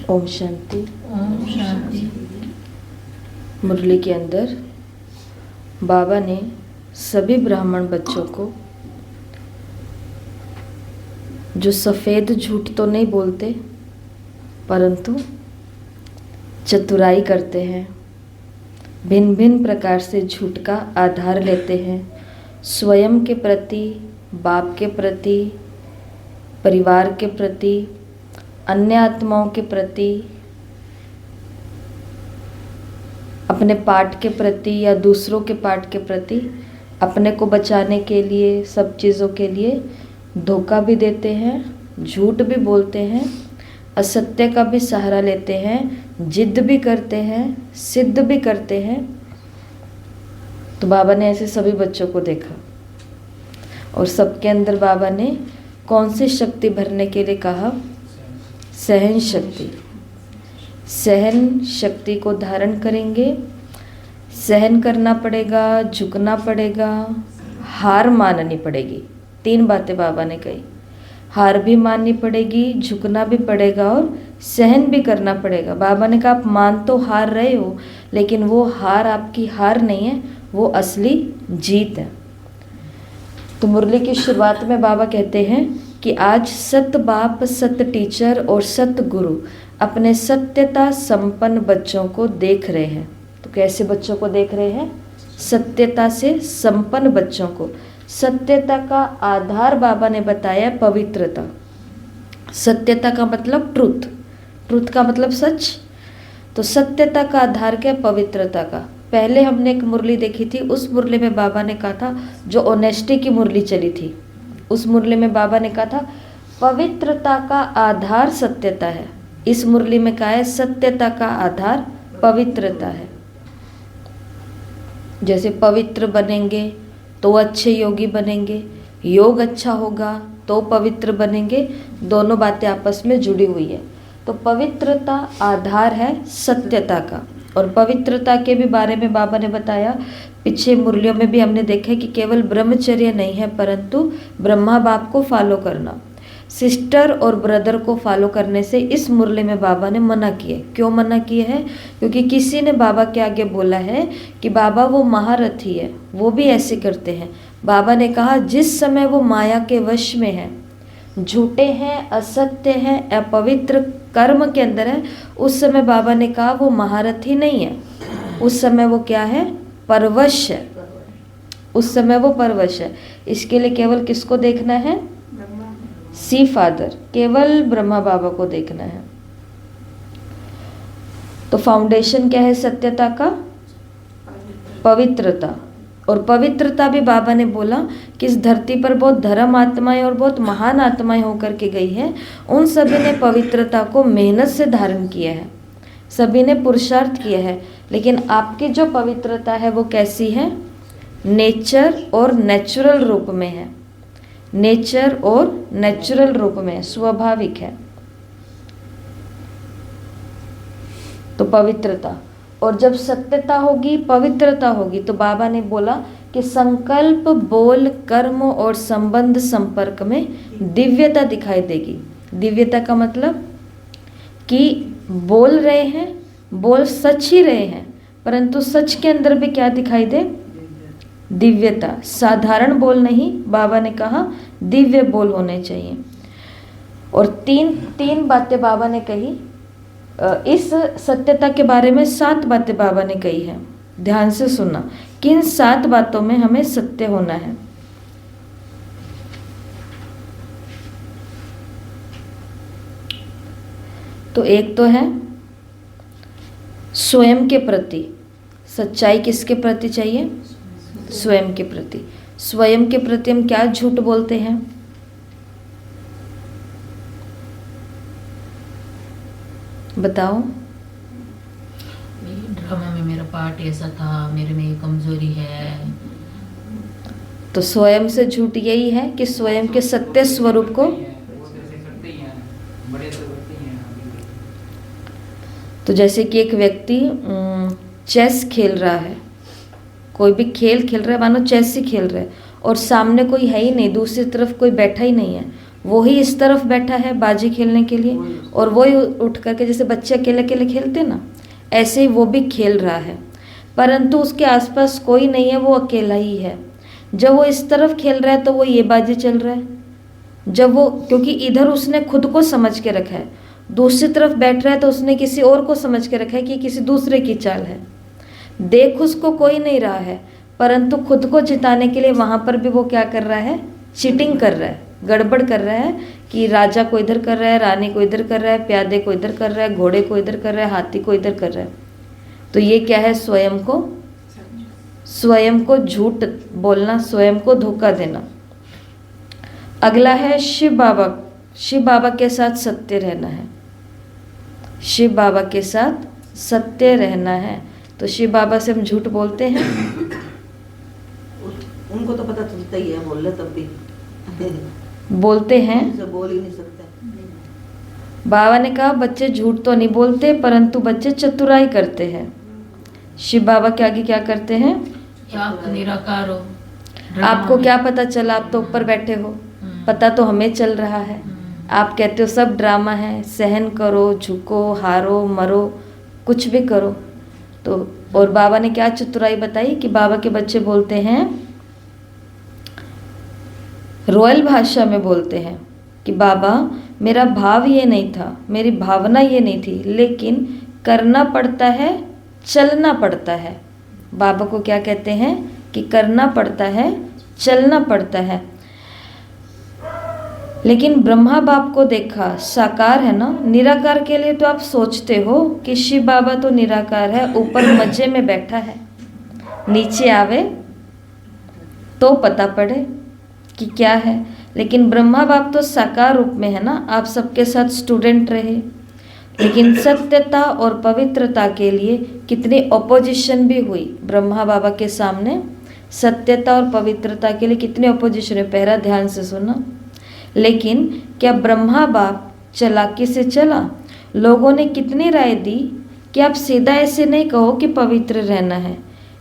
ओम शांति। ओम शांति। मुरली के अंदर बाबा ने सभी ब्राह्मण बच्चों को, जो सफ़ेद झूठ तो नहीं बोलते परंतु चतुराई करते हैं, भिन्न भिन्न प्रकार से झूठ का आधार लेते हैं, स्वयं के प्रति, बाप के प्रति, परिवार के प्रति, अन्य आत्माओं के प्रति, अपने पाठ के प्रति या दूसरों के पाठ के प्रति, अपने को बचाने के लिए, सब चीज़ों के लिए धोखा भी देते हैं, झूठ भी बोलते हैं, असत्य का भी सहारा लेते हैं, जिद भी करते हैं, सिद्ध भी करते हैं। तो बाबा ने ऐसे सभी बच्चों को देखा और सबके अंदर बाबा ने कौन सी शक्ति भरने के लिए कहा? सहन शक्ति। सहन शक्ति को धारण करेंगे, सहन करना पड़ेगा, झुकना पड़ेगा, हार माननी पड़ेगी। 3 बातें बाबा ने कही। हार भी माननी पड़ेगी, झुकना भी पड़ेगा और सहन भी करना पड़ेगा। बाबा ने कहा आप मान तो हार रहे हो, लेकिन वो हार आपकी हार नहीं है, वो असली जीत है। तो मुरली की शुरुआत में बाबा कहते हैं कि आज सत बाप, सत टीचर और सत गुरु अपने सत्यता संपन्न बच्चों को देख रहे हैं। तो कैसे बच्चों को देख रहे हैं? सत्यता से संपन्न बच्चों को। सत्यता का आधार बाबा ने बताया पवित्रता। सत्यता का मतलब ट्रुथ, ट्रुथ का मतलब सच। तो सत्यता का आधार क्या? पवित्रता का। पहले हमने एक मुरली देखी थी, उस मुरली में बाबा ने कहा था, जो ऑनेस्टी की मुरली चली थी, उस मुरली में बाबा ने कहा था पवित्रता का आधार सत्यता है। इस मुरली में कहा है सत्यता का आधार पवित्रता है। जैसे पवित्र बनेंगे तो अच्छे योगी बनेंगे, योग अच्छा होगा तो पवित्र बनेंगे, दोनों बातें आपस में जुड़ी हुई है। तो पवित्रता आधार है सत्यता का। और पवित्रता के भी बारे में बाबा ने बताया, पिछले मुरलियों में भी हमने देखा कि केवल ब्रह्मचर्य नहीं है परंतु ब्रह्मा बाप को फॉलो करना, सिस्टर और ब्रदर को फॉलो करने से इस मुरली में बाबा ने मना किए। क्यों मना किए हैं? क्योंकि किसी ने बाबा के आगे बोला है कि बाबा वो महारथी है, वो भी ऐसे करते हैं। बाबा ने कहा जिस समय वो माया के वश में है, झूठे हैं, असत्य हैं, अपवित्र कर्म के अंदर है, उस समय बाबा ने कहा वो महारथी नहीं है, उस समय वो क्या है? परवश है। उस समय वो परवश है। इसके लिए केवल किसको देखना है? सी फादर, केवल ब्रह्मा बाबा को देखना है। तो फाउंडेशन क्या है सत्यता का? पवित्रता। और पवित्रता भी बाबा ने बोला कि इस धरती पर बहुत धर्म आत्माएं और बहुत महान आत्माएं होकर के गई हैं, उन सभी ने पवित्रता को मेहनत से धारण किया है, सभी ने पुरुषार्थ किया है। लेकिन आपकी जो पवित्रता है वो कैसी है? नेचर और नेचुरल रूप में है। नेचर और नेचुरल रूप में, स्वाभाविक है। तो पवित्रता। और जब सत्यता होगी, पवित्रता होगी, तो बाबा ने बोला कि संकल्प, बोल, कर्म और संबंध संपर्क में दिव्यता दिखाई देगी। दिव्यता का मतलब कि बोल रहे हैं, बोल सच ही रहे हैं, परंतु सच के अंदर भी क्या दिखाई दे? दिव्यता। साधारण बोल नहीं, बाबा ने कहा दिव्य बोल होने चाहिए। और तीन बातें बाबा ने कही। इस सत्यता के बारे में 7 बातें बाबा ने कही है। ध्यान से सुनना, किन 7 बातों में हमें सत्य होना है। तो एक तो है स्वयं के प्रति। सच्चाई किसके प्रति चाहिए? स्वयं के प्रति। स्वयं के प्रति हम क्या झूठ बोलते हैं? बताओ। ड्रामा में मेरा पार्ट ऐसा था, मेरे में ये कमजोरी है। तो स्वयं से झूठ यही है कि स्वयं के सत्य स्वरूप को। तो जैसे कि एक व्यक्ति चेस खेल रहा है, कोई भी खेल खेल रहा है, मानो चेस ही खेल रहा है, और सामने कोई है ही नहीं, दूसरी तरफ कोई बैठा ही नहीं है, वो ही इस तरफ बैठा है बाजी खेलने के लिए, और वो ही उठ करके, जैसे बच्चे अकेले अकेले खेलते ना, ऐसे ही वो भी खेल रहा है, परंतु उसके आसपास कोई नहीं है, वो अकेला ही है। जब वो इस तरफ खेल रहा है तो वो ये बाजी चल रहा है। जब वो, क्योंकि इधर उसने खुद को समझ के रखा है, दूसरी तरफ बैठ रहा है तो उसने किसी और को समझ के रखा है कि किसी दूसरे की चाल है। देख उसको कोई नहीं रहा है, परंतु खुद को जिताने के लिए वहाँ पर भी वो क्या कर रहा है, चीटिंग कर रहा है, गड़बड़ कर रहा है कि राजा को इधर कर रहा है, रानी को इधर कर रहा है, प्यादे को इधर कर रहा है, घोड़े को इधर कर रहा है, हाथी को इधर कर रहा है। तो ये क्या है, स्वयं को झूठ बोलना, स्वयं को धोखा देना। अगला है शिव बाबा के साथ सत्य रहना है। शिव बाबा के साथ सत्य रहना है। तो शिव बाबा से हम झूठ बोलते हैं? उनको तो पता चलता ही है, बोल ले तब भी बोलते हैं, बोल ही नहीं सकते। बाबा ने कहा बच्चे झूठ तो नहीं बोलते, परंतु बच्चे चतुराई करते हैं। शिव बाबा के आगे क्या करते हैं? आप निराकार हो, आपको क्या पता चला, आप तो ऊपर बैठे हो, पता तो हमें चल रहा है। आप कहते हो सब ड्रामा है, सहन करो, झुको, हारो, मरो, कुछ भी करो। तो और बाबा ने क्या चतुराई बताई कि बाबा के बच्चे बोलते हैं, रॉयल भाषा में बोलते हैं कि बाबा मेरा भाव ये नहीं था, मेरी भावना ये नहीं थी, लेकिन करना पड़ता है, चलना पड़ता है। बाबा को क्या कहते हैं कि करना पड़ता है, चलना पड़ता है। लेकिन ब्रह्मा बाप को देखा, साकार है ना, निराकार के लिए तो आप सोचते हो कि शिव बाबा तो निराकार है, ऊपर मजे में बैठा है, नीचे आवे तो पता पड़े कि क्या है। लेकिन ब्रह्मा बाप तो साकार रूप में है ना, आप सबके साथ स्टूडेंट रहे। लेकिन सत्यता और पवित्रता के लिए कितनी ऑपोजिशन भी हुई ब्रह्मा बाबा के सामने। सत्यता और पवित्रता के लिए कितनी ऑपोजिशन है, पहला ध्यान से सुना। लेकिन क्या ब्रह्मा बाप चालाकी से चला? लोगों ने कितनी राय दी कि आप सीधा ऐसे नहीं कहो कि पवित्र रहना है,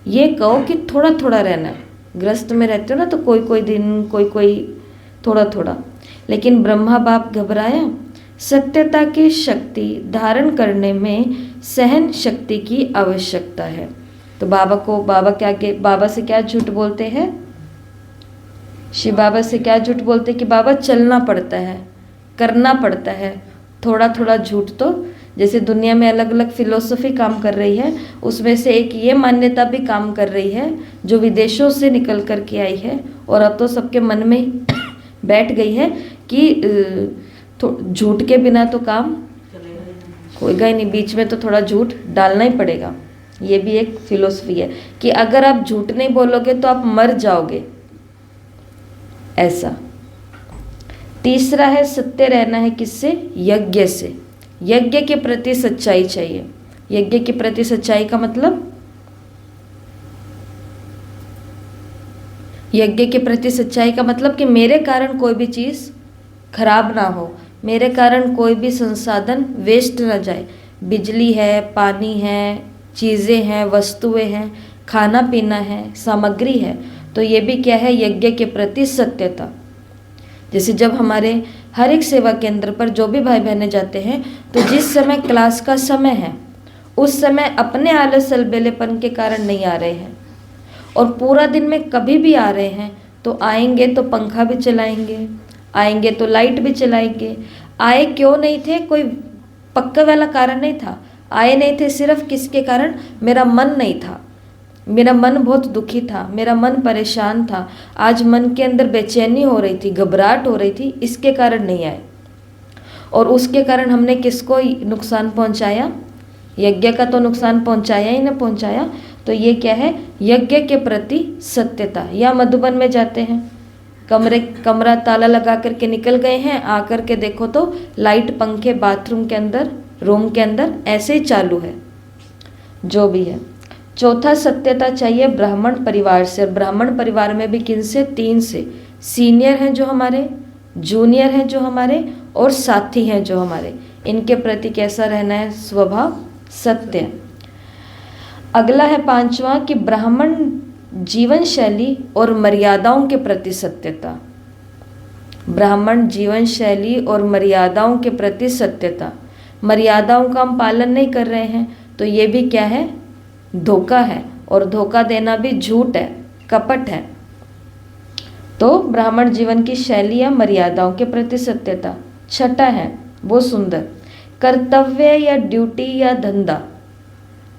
ये कहो कि थोड़ा थोड़ा रहना है। ग्रस्त में रहते हो ना तो कोई कोई दिन, कोई थोड़ा थोड़ा। लेकिन ब्रह्मा बाप घबराया। सत्यता की शक्ति धारण करने में सहन शक्ति की आवश्यकता है। तो बाबा से क्या झूठ बोलते हैं? शिव बाबा से क्या झूठ बोलते कि बाबा चलना पड़ता है, करना पड़ता है, थोड़ा थोड़ा झूठ। तो जैसे दुनिया में अलग अलग फिलोसफी काम कर रही है, उसमें से एक ये मान्यता भी काम कर रही है जो विदेशों से निकल कर के आई है और अब तो सबके मन में बैठ गई है कि झूठ के बिना तो काम होएगा ही नहीं, बीच में तो थोड़ा झूठ डालना ही पड़ेगा। ये भी एक फिलोसफी है कि अगर आप झूठ नहीं बोलोगे तो आप मर जाओगे, ऐसा। तीसरा है सत्य रहना है किससे? यज्ञ से। यज्ञ के प्रति सच्चाई चाहिए। यज्ञ के प्रति सच्चाई का मतलब, यज्ञ के प्रति सच्चाई का मतलब कि मेरे कारण कोई भी चीज़ खराब ना हो, मेरे कारण कोई भी संसाधन वेस्ट ना जाए। बिजली है, पानी है, चीज़ें हैं, वस्तुएं हैं, खाना पीना है, सामग्री है। तो ये भी क्या है? यज्ञ के प्रति सत्यता। जैसे जब हमारे हर एक सेवा केंद्र पर जो भी भाई बहनें जाते हैं, तो जिस समय क्लास का समय है उस समय अपने आलस अलबेलेपन के कारण नहीं आ रहे हैं, और पूरा दिन में कभी भी आ रहे हैं तो आएंगे तो पंखा भी चलाएंगे, आएंगे तो लाइट भी चलाएंगे। आए क्यों नहीं थे? कोई पक्का वाला कारण नहीं था। आए नहीं थे सिर्फ किसके कारण? मेरा मन नहीं था, मेरा मन बहुत दुखी था, मेरा मन परेशान था, आज मन के अंदर बेचैनी हो रही थी, घबराहट हो रही थी, इसके कारण नहीं आए। और उसके कारण हमने किसको नुकसान पहुंचाया? यज्ञ का तो नुकसान पहुंचाया ही ना पहुंचाया। तो ये क्या है? यज्ञ के प्रति सत्यता। या मधुबन में जाते हैं, कमरा ताला लगा करके निकल गए हैं, आकर के देखो तो लाइट पंखे बाथरूम के अंदर, रूम के अंदर ऐसे ही चालू है, जो भी है। चौथा सत्यता चाहिए ब्राह्मण परिवार से। और ब्राह्मण परिवार में भी किन से? 3 से। सीनियर हैं जो हमारे, जूनियर हैं जो हमारे, और साथी हैं जो हमारे। इनके प्रति कैसा रहना है? स्वभाव सत्य। अगला है 5वां कि ब्राह्मण जीवन शैली और मर्यादाओं के प्रति सत्यता। ब्राह्मण जीवन शैली और मर्यादाओं के प्रति सत्यता। मर्यादाओं का हम पालन नहीं कर रहे हैं तो ये भी क्या है, धोखा है, और धोखा देना भी झूठ है, कपट है। तो ब्राह्मण जीवन की शैली या मर्यादाओं के प्रति सत्यता। छठा है वो सुंदर, कर्तव्य या ड्यूटी या धंधा।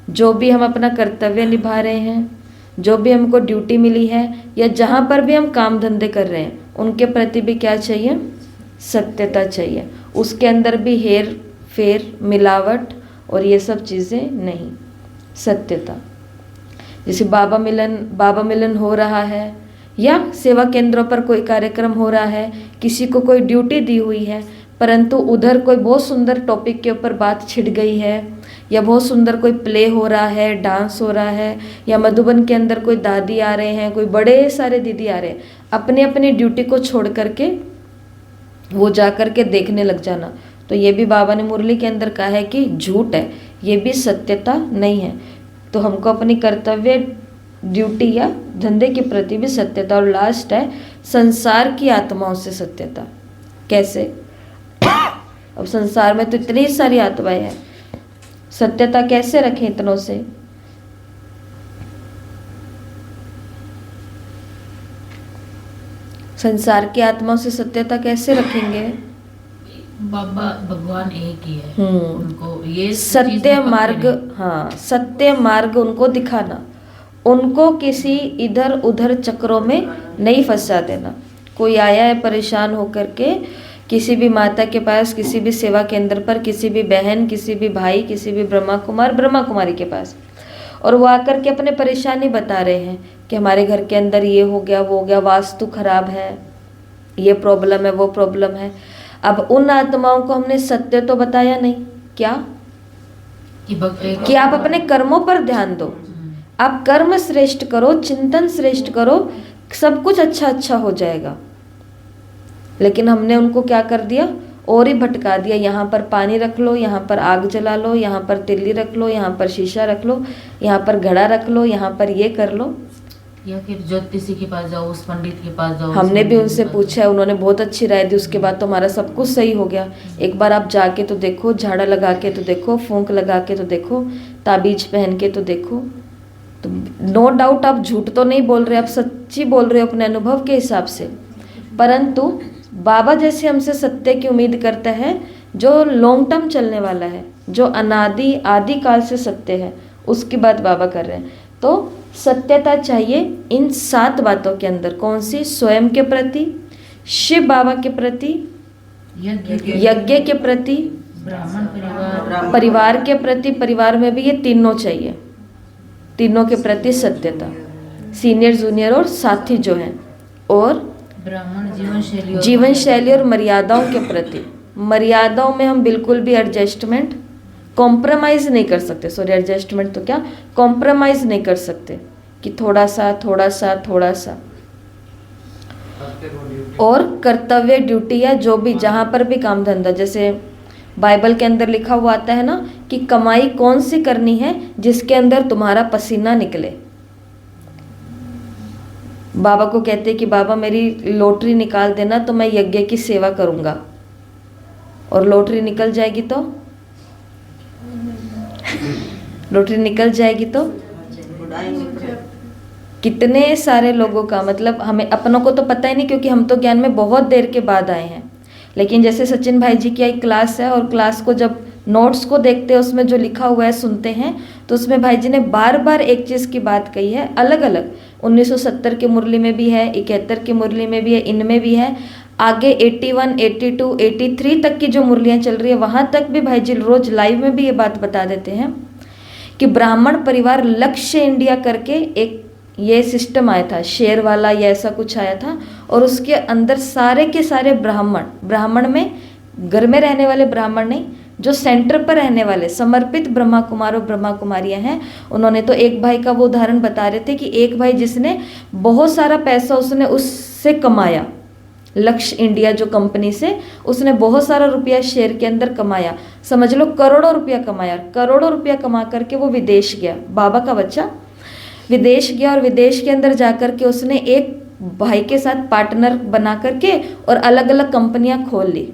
जो भी हम अपना कर्तव्य निभा रहे हैं, जो भी हमको ड्यूटी मिली है, या जहाँ पर भी हम काम धंधे कर रहे हैं, उनके प्रति भी क्या चाहिए, सत्यता चाहिए। उसके अंदर भी हेर फेर, मिलावट और ये सब चीज़ें नहीं, सत्यता। जैसे बाबा मिलन हो रहा है, या सेवा केंद्रों पर कोई कार्यक्रम हो रहा है, किसी को कोई ड्यूटी दी हुई है, परंतु उधर कोई बहुत सुंदर टॉपिक के ऊपर बात छिड़ गई है, या बहुत सुंदर कोई प्ले हो रहा है, डांस हो रहा है, या मधुबन के अंदर कोई दादी आ रहे हैं, कोई बड़े सारे दीदी आ रहे हैं, अपनी अपनी ड्यूटी को छोड़ करके वो जा करके देखने लग जाना, तो ये भी बाबा ने मुरली के अंदर कहा है कि झूठ है, ये भी सत्यता नहीं है। तो हमको अपनी कर्तव्य, ड्यूटी या धंधे के प्रति भी सत्यता। और लास्ट है संसार की आत्माओं से सत्यता। कैसे? अब संसार में तो इतनी सारी आत्माएं हैं, सत्यता कैसे रखें इतनों से? संसार की आत्माओं से सत्यता कैसे रखेंगे? बाबा भगवान एक ही है, उनको ये सत्य मार्ग, हाँ, सत्य मार्ग उनको दिखाना, उनको किसी इधर उधर चक्रों में नहीं फंसा देना। कोई आया है परेशान होकर के किसी भी माता के पास, किसी भी सेवा केंद्र पर, किसी भी बहन, किसी भी भाई, किसी भी ब्रह्मा कुमारी के पास, और वो आकर के अपने परेशानी बता रहे हैं कि हमारे घर के अंदर ये हो गया, वो हो गया, वास्तु खराब है, ये प्रॉब्लम है, वो प्रॉब्लम है। अब उन आत्माओं को हमने सत्य तो बताया नहीं, क्या कि आप अपने कर्मों पर ध्यान दो, आप कर्म श्रेष्ठ करो, चिंतन श्रेष्ठ करो, सब कुछ अच्छा अच्छा हो जाएगा। लेकिन हमने उनको क्या कर दिया, और ही भटका दिया। यहाँ पर पानी रख लो, यहाँ पर आग जला लो, यहाँ पर तिल्ली रख लो, यहाँ पर शीशा रख लो, यहाँ पर घड़ा रख लो, यहाँ पर ये कर लो। या फिर ज्योतिषी के पास जाओ, उस पंडित के पास जाओ। हमने भी उनसे पूछा है, उन्होंने बहुत अच्छी राय दी, उसके बाद तो हमारा सब कुछ सही हो गया। एक बार आप जाके तो देखो, झाड़ा लगा के तो देखो, फूंक लगा के तो देखो, ताबीज पहन के तो देखो। तो नो डाउट आप झूठ तो नहीं बोल रहे, आप सच्ची बोल रहे हो अपने अनुभव के हिसाब से। परंतु बाबा जैसे हमसे सत्य की उम्मीद करता है जो लॉन्ग टर्म चलने वाला है, जो अनादि आदि काल से सत्य है, उसकी बात बाबा कर रहे हैं। तो सत्यता चाहिए इन 7 बातों के अंदर। कौन सी? स्वयं के प्रति, शिव बाबा के प्रति, यज्ञ के प्रति, ब्राह्मण परिवार, परिवार के प्रति, परिवार में भी ये तीनों चाहिए, तीनों के प्रति सत्यता, सीनियर जूनियर और साथी जो हैं, और ब्राह्मण जीवन शैली और मर्यादाओं के प्रति। मर्यादाओं में हम बिल्कुल भी एडजस्टमेंट, कॉम्प्रोमाइज़ नहीं कर सकते। सॉरी, एडजस्टमेंट तो क्या, कॉम्प्रोमाइज़ नहीं कर सकते कि थोड़ा सा थोड़ा सा थोड़ा सा। और कर्तव्य, ड्यूटी या जो भी जहाँ पर भी काम धंधा, जैसे बाइबल के अंदर लिखा हुआ आता है ना कि कमाई कौन सी करनी है, जिसके अंदर तुम्हारा पसीना निकले। बाबा को कहते कि बाबा मेरी लॉटरी निकाल देना तो मैं यज्ञ की सेवा करूँगा, और लॉटरी निकल जाएगी तो लॉटरी निकल जाएगी तो कितने सारे लोगों का, मतलब हमें अपनों को तो पता ही नहीं, क्योंकि हम तो ज्ञान में बहुत देर के बाद आए हैं। लेकिन जैसे सचिन भाई जी की एक क्लास है, और क्लास को जब नोट्स को देखते हैं, उसमें जो लिखा हुआ है सुनते हैं, तो उसमें भाई जी ने बार बार एक चीज़ की बात कही है, अलग अलग। 1970 की मुरली में भी है, 71 की मुरली में भी है, इनमें भी है, आगे 81, 82, 83 तक की जो मुरलियाँ चल रही है, वहाँ तक भी भाई जी रोज़ लाइव में भी ये बात बता देते हैं कि ब्राह्मण परिवार लक्ष्य इंडिया करके एक ये सिस्टम आया था, शेयर वाला या ऐसा कुछ आया था, और उसके अंदर सारे के सारे ब्राह्मण में घर में रहने वाले ब्राह्मण नहीं, जो सेंटर पर रहने वाले समर्पित ब्रह्मा कुमार और ब्रह्मा कुमारियाँ हैं। उन्होंने तो एक भाई का वो उदाहरण बता रहे थे कि एक भाई जिसने बहुत सारा पैसा उसने उससे कमाया, लक्ष्य इंडिया जो कंपनी से उसने बहुत सारा रुपया शेयर के अंदर कमाया, समझ लो करोड़ों रुपया कमाया। करोड़ों रुपया कमा करके वो विदेश गया, बाबा का बच्चा विदेश गया, और विदेश के अंदर जाकर के उसने एक भाई के साथ पार्टनर बना करके और अलग अलग कंपनियां खोल ली।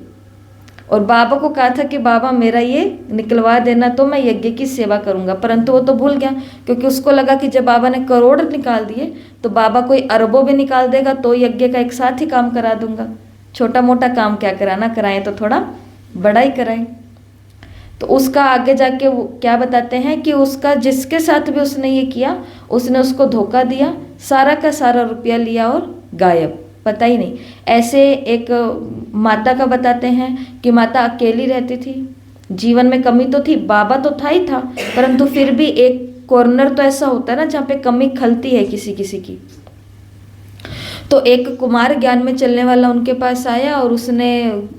और बाबा को कहा था कि बाबा मेरा ये निकलवा देना तो मैं यज्ञ की सेवा करूंगा, परंतु वो तो भूल गया, क्योंकि उसको लगा कि जब बाबा ने करोड़ निकाल दिए तो बाबा कोई अरबों भी निकाल देगा तो यज्ञ का एक साथ ही काम करा दूंगा। छोटा मोटा काम क्या कराना, कराएं तो थोड़ा बड़ा ही कराएं। तो उसका आगे जाके वो क्या बताते हैं कि उसका जिसके साथ भी उसने ये किया उसने उसको धोखा दिया, सारा का सारा रुपया लिया और गायब, पता ही नहीं। ऐसे एक माता का बताते हैं कि माता अकेली रहती थी, जीवन में कमी तो थी, बाबा तो था ही था, परंतु फिर भी एक कॉर्नर तो ऐसा होता है ना जहाँ पे कमी खलती है किसी किसी की। तो एक कुमार ज्ञान में चलने वाला उनके पास आया और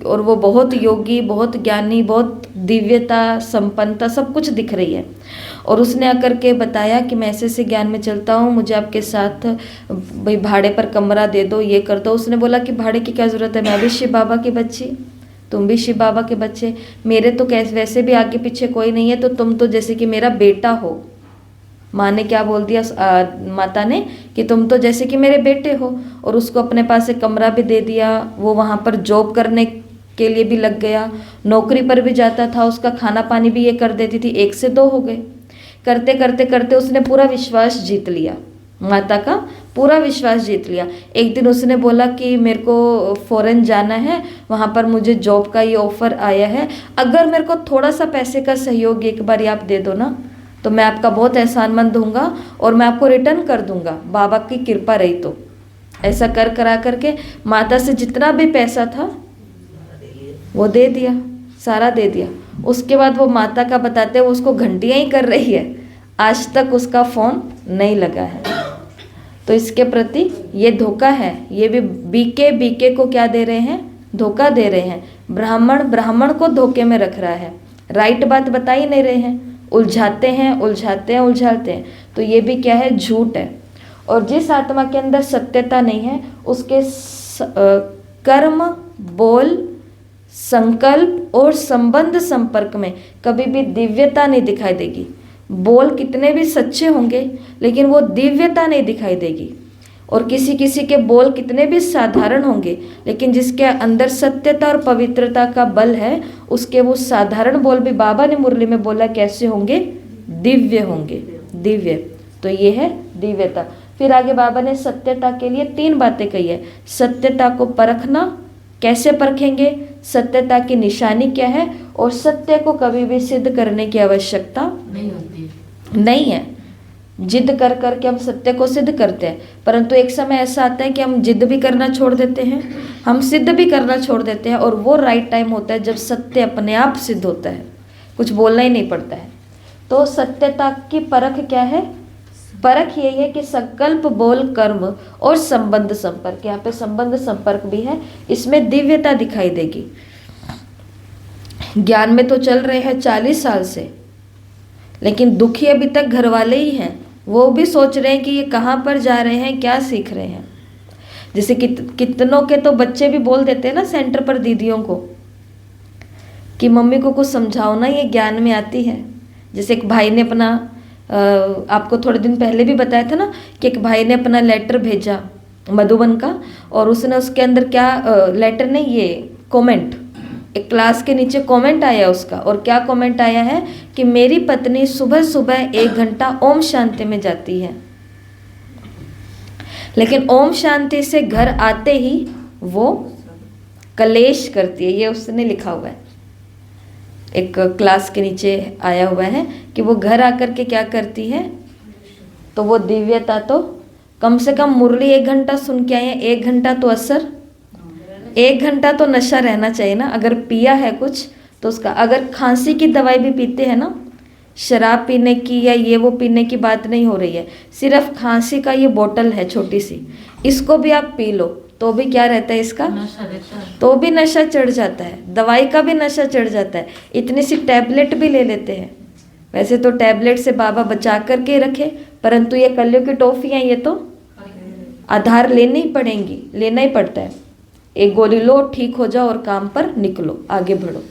और वो बहुत योगी, बहुत ज्ञानी, बहुत दिव्यता, संपन्नता सब कुछ दिख रही है। और उसने आकर के बताया कि मैं ऐसे ऐसे ज्ञान में चलता हूँ, मुझे आपके साथ भाई भाड़े पर कमरा दे दो, ये कर दो। उसने बोला कि भाड़े की क्या ज़रूरत है, मैं भी शिव बाबा की बच्ची, तुम भी शिव बाबा के बच्चे, मेरे तो कैसे वैसे भी आगे पीछे कोई नहीं है, तो तुम तो जैसे कि मेरा बेटा हो। माँ ने क्या बोल दिया, माता ने, कि तुम तो जैसे कि मेरे बेटे हो। और उसको अपने पास एक कमरा भी दे दिया, वो वहाँ पर जॉब करने के लिए भी लग गया, नौकरी पर भी जाता था, उसका खाना पानी भी ये कर देती थी। 1 से 2 हो गए, करते करते करते उसने पूरा विश्वास जीत लिया, माता का पूरा विश्वास जीत लिया। एक दिन उसने बोला कि मेरे को फॉरेन जाना है, वहाँ पर मुझे जॉब का ये ऑफ़र आया है, अगर मेरे को थोड़ा सा पैसे का सहयोग एक बार आप दे दो ना तो मैं आपका बहुत एहसानमंद दूंगा और मैं आपको रिटर्न कर दूंगा, बाबा की कृपा रही तो। ऐसा करा करके माता से जितना भी पैसा था वो दे दिया, सारा दे दिया। उसके बाद वो माता का बताते वो उसको घंटियाँ ही कर रही है, आज तक उसका फ़ोन नहीं लगा है। तो इसके प्रति ये धोखा है, ये भी बीके को क्या दे रहे हैं, धोखा दे रहे हैं। ब्राह्मण को धोखे में रख रहा है, राइट बात बता ही नहीं रहे हैं, उलझाते हैं। तो ये भी क्या है, झूठ है। और जिस आत्मा के अंदर सत्यता नहीं है उसके कर्म, बोल, संकल्प और संबंध संपर्क में कभी भी दिव्यता नहीं दिखाई देगी। बोल कितने भी सच्चे होंगे लेकिन वो दिव्यता नहीं दिखाई देगी। और किसी किसी के बोल कितने भी साधारण होंगे लेकिन जिसके अंदर सत्यता और पवित्रता का बल है उसके वो साधारण बोल भी बाबा ने मुरली में बोला कैसे होंगे, दिव्य होंगे, दिव्य। तो ये है दिव्यता। फिर आगे बाबा ने सत्यता के लिए 3 बातें कही है। सत्यता को परखना, कैसे परखेंगे, सत्यता की निशानी क्या है, और सत्य को कभी भी सिद्ध करने की आवश्यकता नहीं होती, नहीं है। जिद कर करके हम सत्य को सिद्ध करते हैं, परंतु एक समय ऐसा आता है कि हम जिद भी करना छोड़ देते हैं, हम सिद्ध भी करना छोड़ देते हैं, और वो राइट टाइम होता है जब सत्य अपने आप सिद्ध होता है, कुछ बोलना ही नहीं पड़ता है। तो सत्यता की परख क्या है, परख यही है कि संकल्प, बोल, कर्म और संबंध संपर्क, यहाँ पे संबंध संपर्क भी है, इसमें दिव्यता दिखाई देगी। ज्ञान में तो चल रहे हैं 40 साल से, लेकिन दुखी अभी तक घर वाले ही हैं, वो भी सोच रहे हैं कि ये कहाँ पर जा रहे हैं, क्या सीख रहे हैं। जैसे कितनों के तो बच्चे भी बोल देते हैं ना सेंटर पर दीदियों को कि मम्मी को कुछ समझाओ ना, ये ज्ञान में आती है। जैसे एक भाई ने अपना आपको थोड़े दिन पहले भी बताया था ना कि एक भाई ने अपना लेटर भेजा मधुबन का, और उसने उसके अंदर क्या लेटर नहीं, ये कमेंट, एक क्लास के नीचे कमेंट आया उसका, और क्या कमेंट आया है कि मेरी पत्नी सुबह सुबह 1 घंटा ओम शांति में जाती है, लेकिन ओम शांति से घर आते ही वो कलेश करती है। ये उसने लिखा हुआ है, एक क्लास के नीचे आया हुआ है कि वो घर आकर के क्या करती है। तो वो दिव्यता तो कम से कम मुरली 1 घंटा सुन के आए हैं, 1 घंटा तो असर, 1 घंटा तो नशा रहना चाहिए ना। अगर पिया है कुछ तो उसका, अगर खांसी की दवाई भी पीते हैं ना, शराब पीने की या ये वो पीने की बात नहीं हो रही है, सिर्फ खांसी का ये बोतल है छोटी सी, इसको भी आप पी लो तो भी क्या रहता है इसका, नशा रहता है, तो भी नशा चढ़ जाता है, दवाई का भी नशा चढ़ जाता है। इतनी सी टैबलेट भी ले लेते हैं। वैसे तो टैबलेट से बाबा बचा करके रखे, परंतु ये कलियों की टॉफियाँ ये तो आधार लेनी ही पड़ेंगी, लेना ही पड़ता है। एक गोली लो, ठीक हो जाओ और काम पर निकलो, आगे बढ़ो,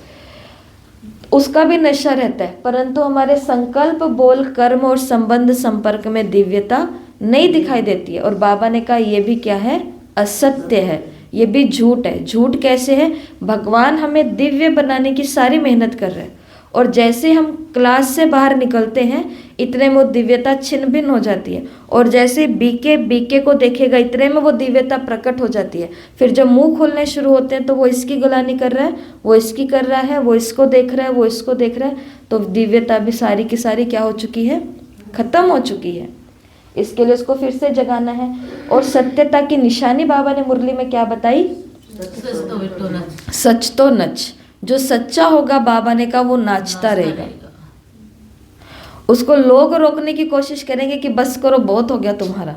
उसका भी नशा रहता है। परंतु हमारे संकल्प, बोल, कर्म और संबंध संपर्क में दिव्यता नहीं दिखाई देती है। और बाबा ने कहा ये भी क्या है, असत्य है, ये भी झूठ है। झूठ कैसे है, भगवान हमें दिव्य बनाने की सारी मेहनत कर रहे हैं, और जैसे हम क्लास से बाहर निकलते हैं इतने में वो दिव्यता छिन्न भिन्न हो जाती है, और जैसे बीके को देखेगा इतने में वो दिव्यता प्रकट हो जाती है। फिर जब मुंह खोलने शुरू होते हैं तो वो इसकी गुलामी कर रहा है, वो इसकी कर रहा है, वो इसको देख रहा है, वो इसको देख रहा है, तो दिव्यता भी सारी की सारी क्या हो चुकी है, खत्म हो चुकी है। इसके लिए उसको फिर से जगाना है। और सत्यता की निशानी बाबा ने मुरली में क्या बताई, सच तो नच। जो सच्चा होगा बाबा ने कहा वो नाचता रहेगा। उसको लोग रोकने की कोशिश करेंगे कि बस करो बहुत हो गया तुम्हारा,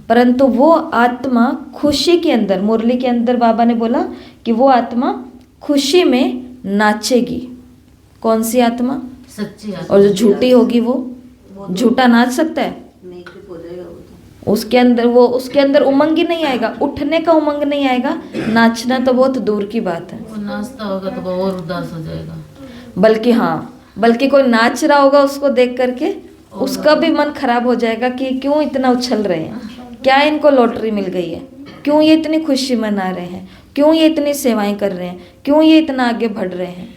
परंतु वो आत्मा खुशी के अंदर, मुरली के अंदर बाबा ने बोला कि वो आत्मा खुशी में नाचेगी। कौन सी आत्मा, सच्ची आत्मा। और जो झूठी होगी वो झूठा नाच सकता है, नहीं हो जाएगा वो तो। उसके अंदर उमंग ही नहीं आएगा, उठने का उमंग नहीं आएगा, नाचना तो बहुत दूर की बात है। वो नाचता होगा तो वो और उदास हो जाएगा। बल्कि कोई नाच रहा होगा उसको देख करके उसका भी मन खराब हो जाएगा कि क्यों इतना उछल रहे हैं, क्या इनको लॉटरी मिल गई है, क्यों ये इतनी खुशी मना रहे हैं, क्यों ये इतनी सेवाएं कर रहे हैं, क्यों ये इतना आगे बढ़ रहे हैं।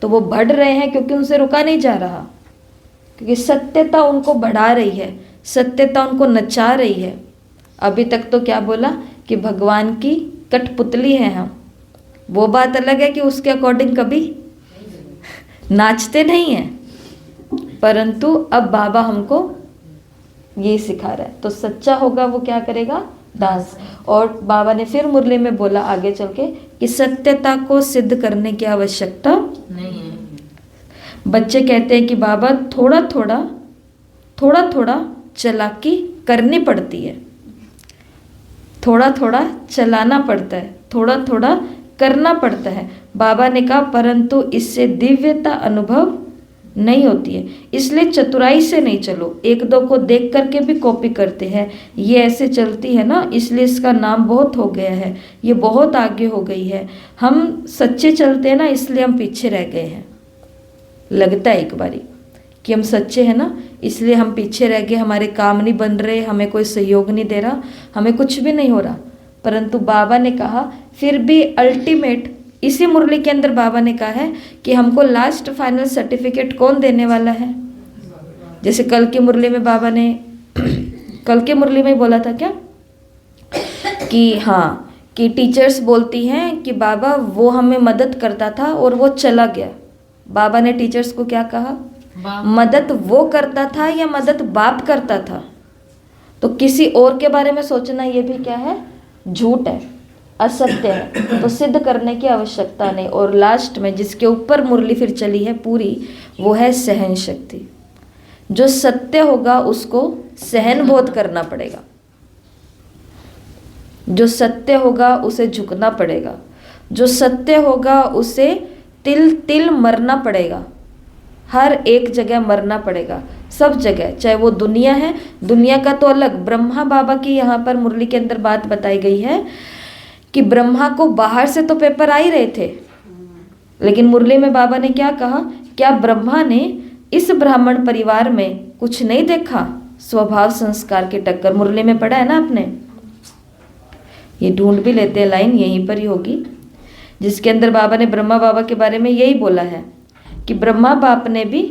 तो वो बढ़ रहे हैं क्योंकि उनसे रुका नहीं जा रहा, क्योंकि सत्यता उनको बढ़ा रही है, सत्यता उनको नचा रही है। अभी तक तो क्या बोला कि भगवान की कठपुतली है हम, वो बात अलग है कि उसके अकॉर्डिंग कभी नाचते नहीं हैं, परंतु अब बाबा हमको ये सिखा रहा है। तो सच्चा होगा वो क्या करेगा, डांस। और बाबा ने फिर मुरली में बोला आगे चल के कि सत्यता को सिद्ध करने की आवश्यकता नहीं है। बच्चे कहते हैं कि बाबा थोड़ा थोड़ा चालाकी करनी पड़ती है, थोड़ा थोड़ा चलाना पड़ता है, थोड़ा थोड़ा करना पड़ता है। बाबा ने कहा परंतु इससे दिव्यता अनुभव नहीं होती है, इसलिए चतुराई से नहीं चलो। एक दो को देख करके भी कॉपी करते हैं, ये ऐसे चलती है ना इसलिए इसका नाम बहुत हो गया है, ये बहुत आगे हो गई है। हम सच्चे चलते हैं ना इसलिए हम पीछे रह गए हैं। लगता है एक बारी कि हम सच्चे हैं ना इसलिए हम पीछे रह गए, हमारे काम नहीं बन रहे, हमें कोई सहयोग नहीं दे रहा, हमें कुछ भी नहीं हो रहा। परंतु बाबा ने कहा फिर भी अल्टीमेट, इसी मुरली के अंदर बाबा ने कहा है कि हमको लास्ट फाइनल सर्टिफिकेट कौन देने वाला है। जैसे कल की मुरली में बाबा ने कल की मुरली में बोला था क्या कि हाँ कि टीचर्स बोलती हैं कि बाबा वो हमें मदद करता था और वो चला गया। बाबा ने टीचर्स को क्या कहा, मदद वो करता था या मदद बाप करता था। तो किसी और के बारे में सोचना ये भी क्या है, झूठ है, असत्य है, तो सिद्ध करने की आवश्यकता नहीं। और लास्ट में जिसके ऊपर मुरली फिर चली है पूरी, वो है सहन शक्ति। जो सत्य होगा उसको सहन बोध करना पड़ेगा, जो सत्य होगा उसे झुकना पड़ेगा, जो सत्य होगा उसे तिल तिल मरना पड़ेगा, हर एक जगह मरना पड़ेगा, सब जगह, चाहे वो दुनिया है, दुनिया का तो अलग। ब्रह्मा बाबा की यहाँ पर मुरली के अंदर बात बताई गई है कि ब्रह्मा को बाहर से तो पेपर आ ही रहे थे, लेकिन मुरली में बाबा ने क्या कहा, क्या ब्रह्मा ने इस ब्राह्मण परिवार में कुछ नहीं देखा, स्वभाव संस्कार की टक्कर। मुरली में पढ़ा है ना आपने, ये ढूंढ भी लेते हैं, लाइन यहीं पर ही होगी, जिसके अंदर बाबा ने ब्रह्मा बाबा के बारे में यही बोला है कि ब्रह्मा बाप ने भी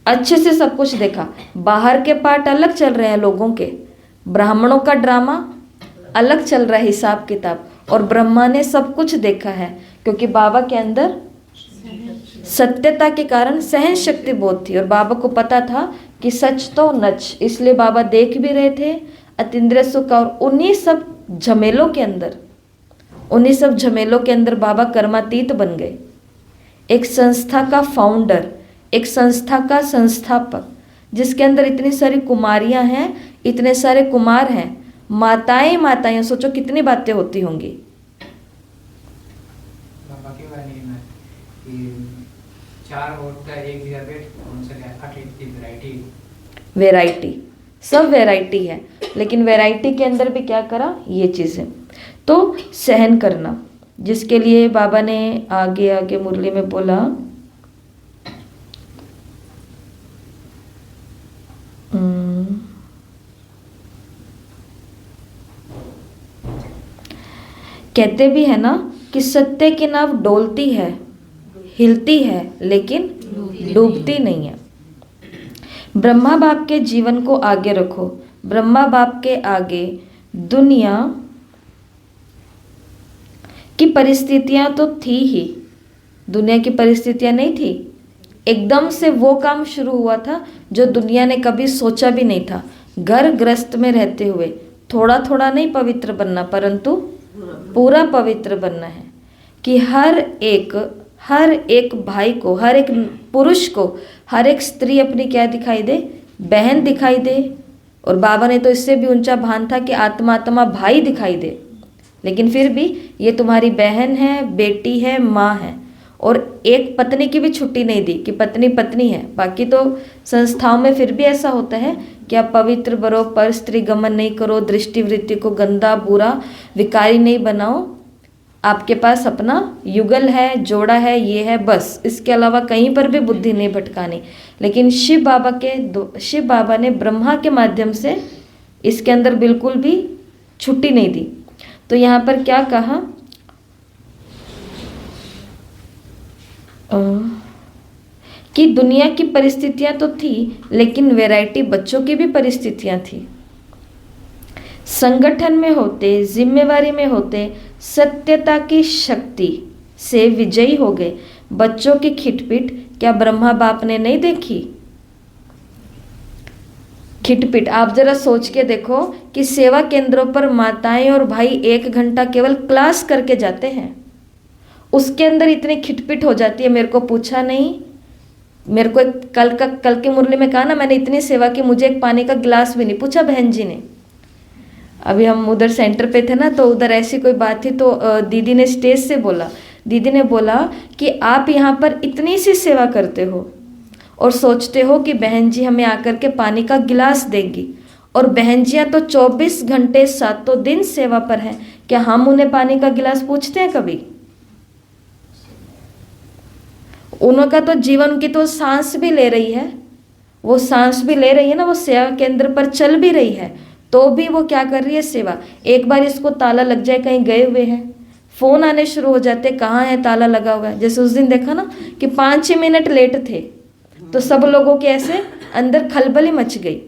अच्छे से सब कुछ देखा। बाहर के पार्ट अलग चल रहे हैं लोगों के, ब्राह्मणों का ड्रामा अलग चल रहा है, हिसाब किताब, और ब्रह्मा ने सब कुछ देखा है क्योंकि बाबा के अंदर सत्यता के कारण सहन शक्ति बहुत थी। और बाबा को पता था कि सच तो नच, इसलिए बाबा देख भी रहे थे अतीन्द्रिय सुख। और उन्हीं सब झमेलों के अंदर बाबा कर्मातीत बन गए, एक संस्था का फाउंडर, एक संस्था का संस्थापक, जिसके अंदर इतनी सारी कुमारियां हैं, इतने सारे कुमार हैं, माताएं, सोचो कितनी बातें होती होंगी। बाबा के बारे में कि 4 औरतें एक जगह बैठ कौन सा वैरायटी, सब वैरायटी है, लेकिन वैरायटी के अंदर भी क्या करा, ये चीज़ें। तो सहन करना, जिसके लिए बाबा ने आगे आगे मुरली में बोला, कहते भी है ना कि सत्य की नाव डोलती है, हिलती है, लेकिन डूबती नहीं है। ब्रह्मा बाप के जीवन को आगे रखो। ब्रह्मा बाप के आगे दुनिया की परिस्थितियां तो थी ही, दुनिया की परिस्थितियां नहीं थी। एकदम से वो काम शुरू हुआ था जो दुनिया ने कभी सोचा भी नहीं था। घर गृहस्थ में रहते हुए थोड़ा थोड़ा नहीं पवित्र बनना, परंतु पूरा पवित्र बनना है कि हर एक भाई को, हर एक पुरुष को, हर एक स्त्री अपनी क्या दिखाई दे, बहन दिखाई दे। और बाबा ने तो इससे भी ऊंचा भान था कि आत्मा भाई दिखाई दे, लेकिन फिर भी ये तुम्हारी बहन है, बेटी है, माँ है। और एक पत्नी की भी छुट्टी नहीं दी कि पत्नी पत्नी है। बाकी तो संस्थाओं में फिर भी ऐसा होता है कि आप पवित्र बनो, पर स्त्री गमन नहीं करो, दृष्टि वृत्ति को गंदा बुरा विकारी नहीं बनाओ, आपके पास अपना युगल है, जोड़ा है, ये है, बस। इसके अलावा कहीं पर भी बुद्धि नहीं भटकानी। लेकिन शिव बाबा ने ब्रह्मा के माध्यम से इसके अंदर बिल्कुल भी छुट्टी नहीं दी। तो यहाँ पर क्या कहा कि दुनिया की परिस्थितियां तो थी, लेकिन वैरायटी बच्चों की भी परिस्थितियां थी। संगठन में होते, जिम्मेवारी में होते, सत्यता की शक्ति से विजयी हो गए। बच्चों की खिटपिट क्या ब्रह्मा बाप ने नहीं देखी? खिटपिट आप जरा सोच के देखो कि सेवा केंद्रों पर माताएं और भाई 1 घंटा केवल क्लास करके जाते हैं, उसके अंदर इतनी खिटपिट हो जाती है। मेरे को पूछा नहीं, मेरे को कल की मुरली में कहा ना, मैंने इतनी सेवा की, मुझे एक पानी का गिलास भी नहीं पूछा बहन जी ने। अभी हम उधर सेंटर पे थे ना, तो उधर ऐसी कोई बात थी, तो दीदी ने स्टेज से बोला, दीदी ने बोला कि आप यहाँ पर इतनी सी सेवा करते हो और सोचते हो कि बहन जी हमें आकर के पानी का गिलास देंगी, और बहन जियाँ तो 24 घंटे 7 दिन सेवा पर हैं, क्या हम उन्हें पानी का गिलास पूछते हैं कभी? उनका तो जीवन, उनकी तो सांस भी ले रही है, वो सांस भी ले रही है ना, वो सेवा केंद्र पर चल भी रही है, तो भी वो क्या कर रही है? सेवा। एक बार इसको ताला लग जाए, कहीं गए हुए हैं, फोन आने शुरू हो जाते, कहाँ है, ताला लगा हुआ है। जैसे उस दिन देखा ना कि 5-6 मिनट लेट थे, तो सब लोगों के ऐसे अंदर खलबली मच गई।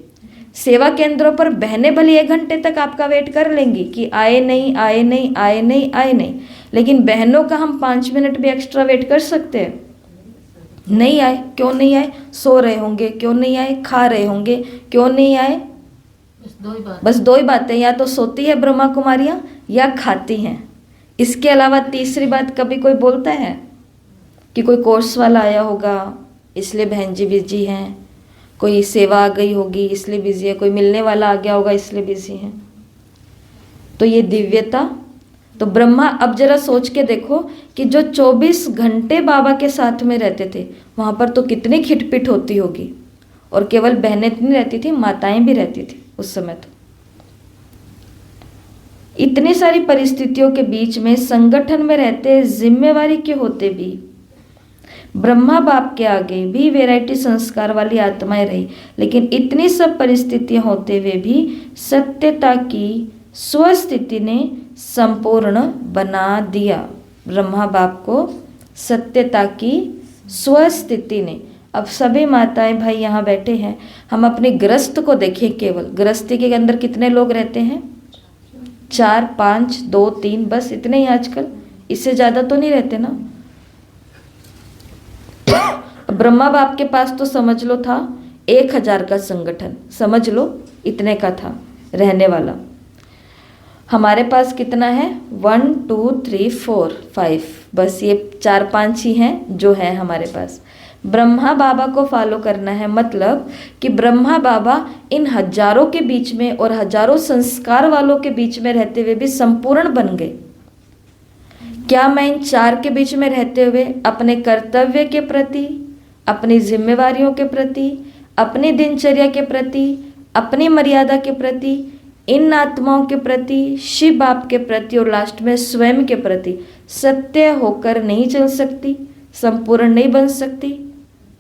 सेवा केंद्रों पर बहनें भली 1 घंटे तक आपका वेट कर लेंगी कि आए नहीं, आए नहीं, आए नहीं, आए नहीं, लेकिन बहनों का हम 5 मिनट भी एक्स्ट्रा वेट कर सकते हैं? नहीं आए, क्यों नहीं आए? सो रहे होंगे, क्यों नहीं आए? खा रहे होंगे, क्यों नहीं आए? बस दो ही बातें, या तो सोती है ब्रह्मा कुमारियाँ या खाती हैं। इसके अलावा तीसरी बात कभी कोई बोलता है कि कोई कोर्स वाला आया होगा इसलिए बहन जी बिजी हैं, कोई सेवा आ गई होगी इसलिए बिजी है, कोई मिलने वाला आ गया होगा इसलिए बिजी हैं। तो ये दिव्यता, तो ब्रह्मा, अब जरा सोच के देखो कि जो 24 घंटे बाबा के साथ में रहते थे, वहाँ पर तो कितनी खिटपिट होती होगी। और केवल बहनें नहीं रहती थी, माताएं भी रहती थी उस समय। तो इतनी सारी परिस्थितियों के बीच में संगठन में रहते, जिम्मेवारी के होते भी, ब्रह्मा बाप के आगे भी वैरायटी संस्कार वाली आत्माएं रही, लेकिन इतनी सब परिस्थितियां होते हुए भी सत्यता की स्वस्थिति ने संपूर्ण बना दिया। ब्रह्मा बाप को सत्यता की स्वस्थिति ने। अब सभी माताएं भाई यहाँ बैठे हैं, हम अपने गृहस्थ को देखें। केवल गृहस्थी के अंदर कितने लोग रहते हैं? 4, 5, 2, 3, बस इतने ही आजकल, इससे ज़्यादा तो नहीं रहते ना। ब्रह्मा बाप के पास तो समझ लो था 1000 का संगठन, समझ लो इतने का था रहने वाला। हमारे पास कितना है? 1, 2, 3, 4, 5, बस ये 4-5 ही हैं जो है हमारे पास। ब्रह्मा बाबा को फॉलो करना है, मतलब कि ब्रह्मा बाबा इन हजारों के बीच में और हजारों संस्कार वालों के बीच में रहते हुए भी संपूर्ण बन गए। क्या मैं इन 4 के बीच में रहते हुए अपने कर्तव्य के प्रति, अपनी जिम्मेवारियों के प्रति, अपनी दिनचर्या के प्रति, अपनी मर्यादा के प्रति, इन आत्माओं के प्रति, शिव बाप के प्रति और लास्ट में स्वयं के प्रति सत्य होकर नहीं चल सकती, संपूर्ण नहीं बन सकती?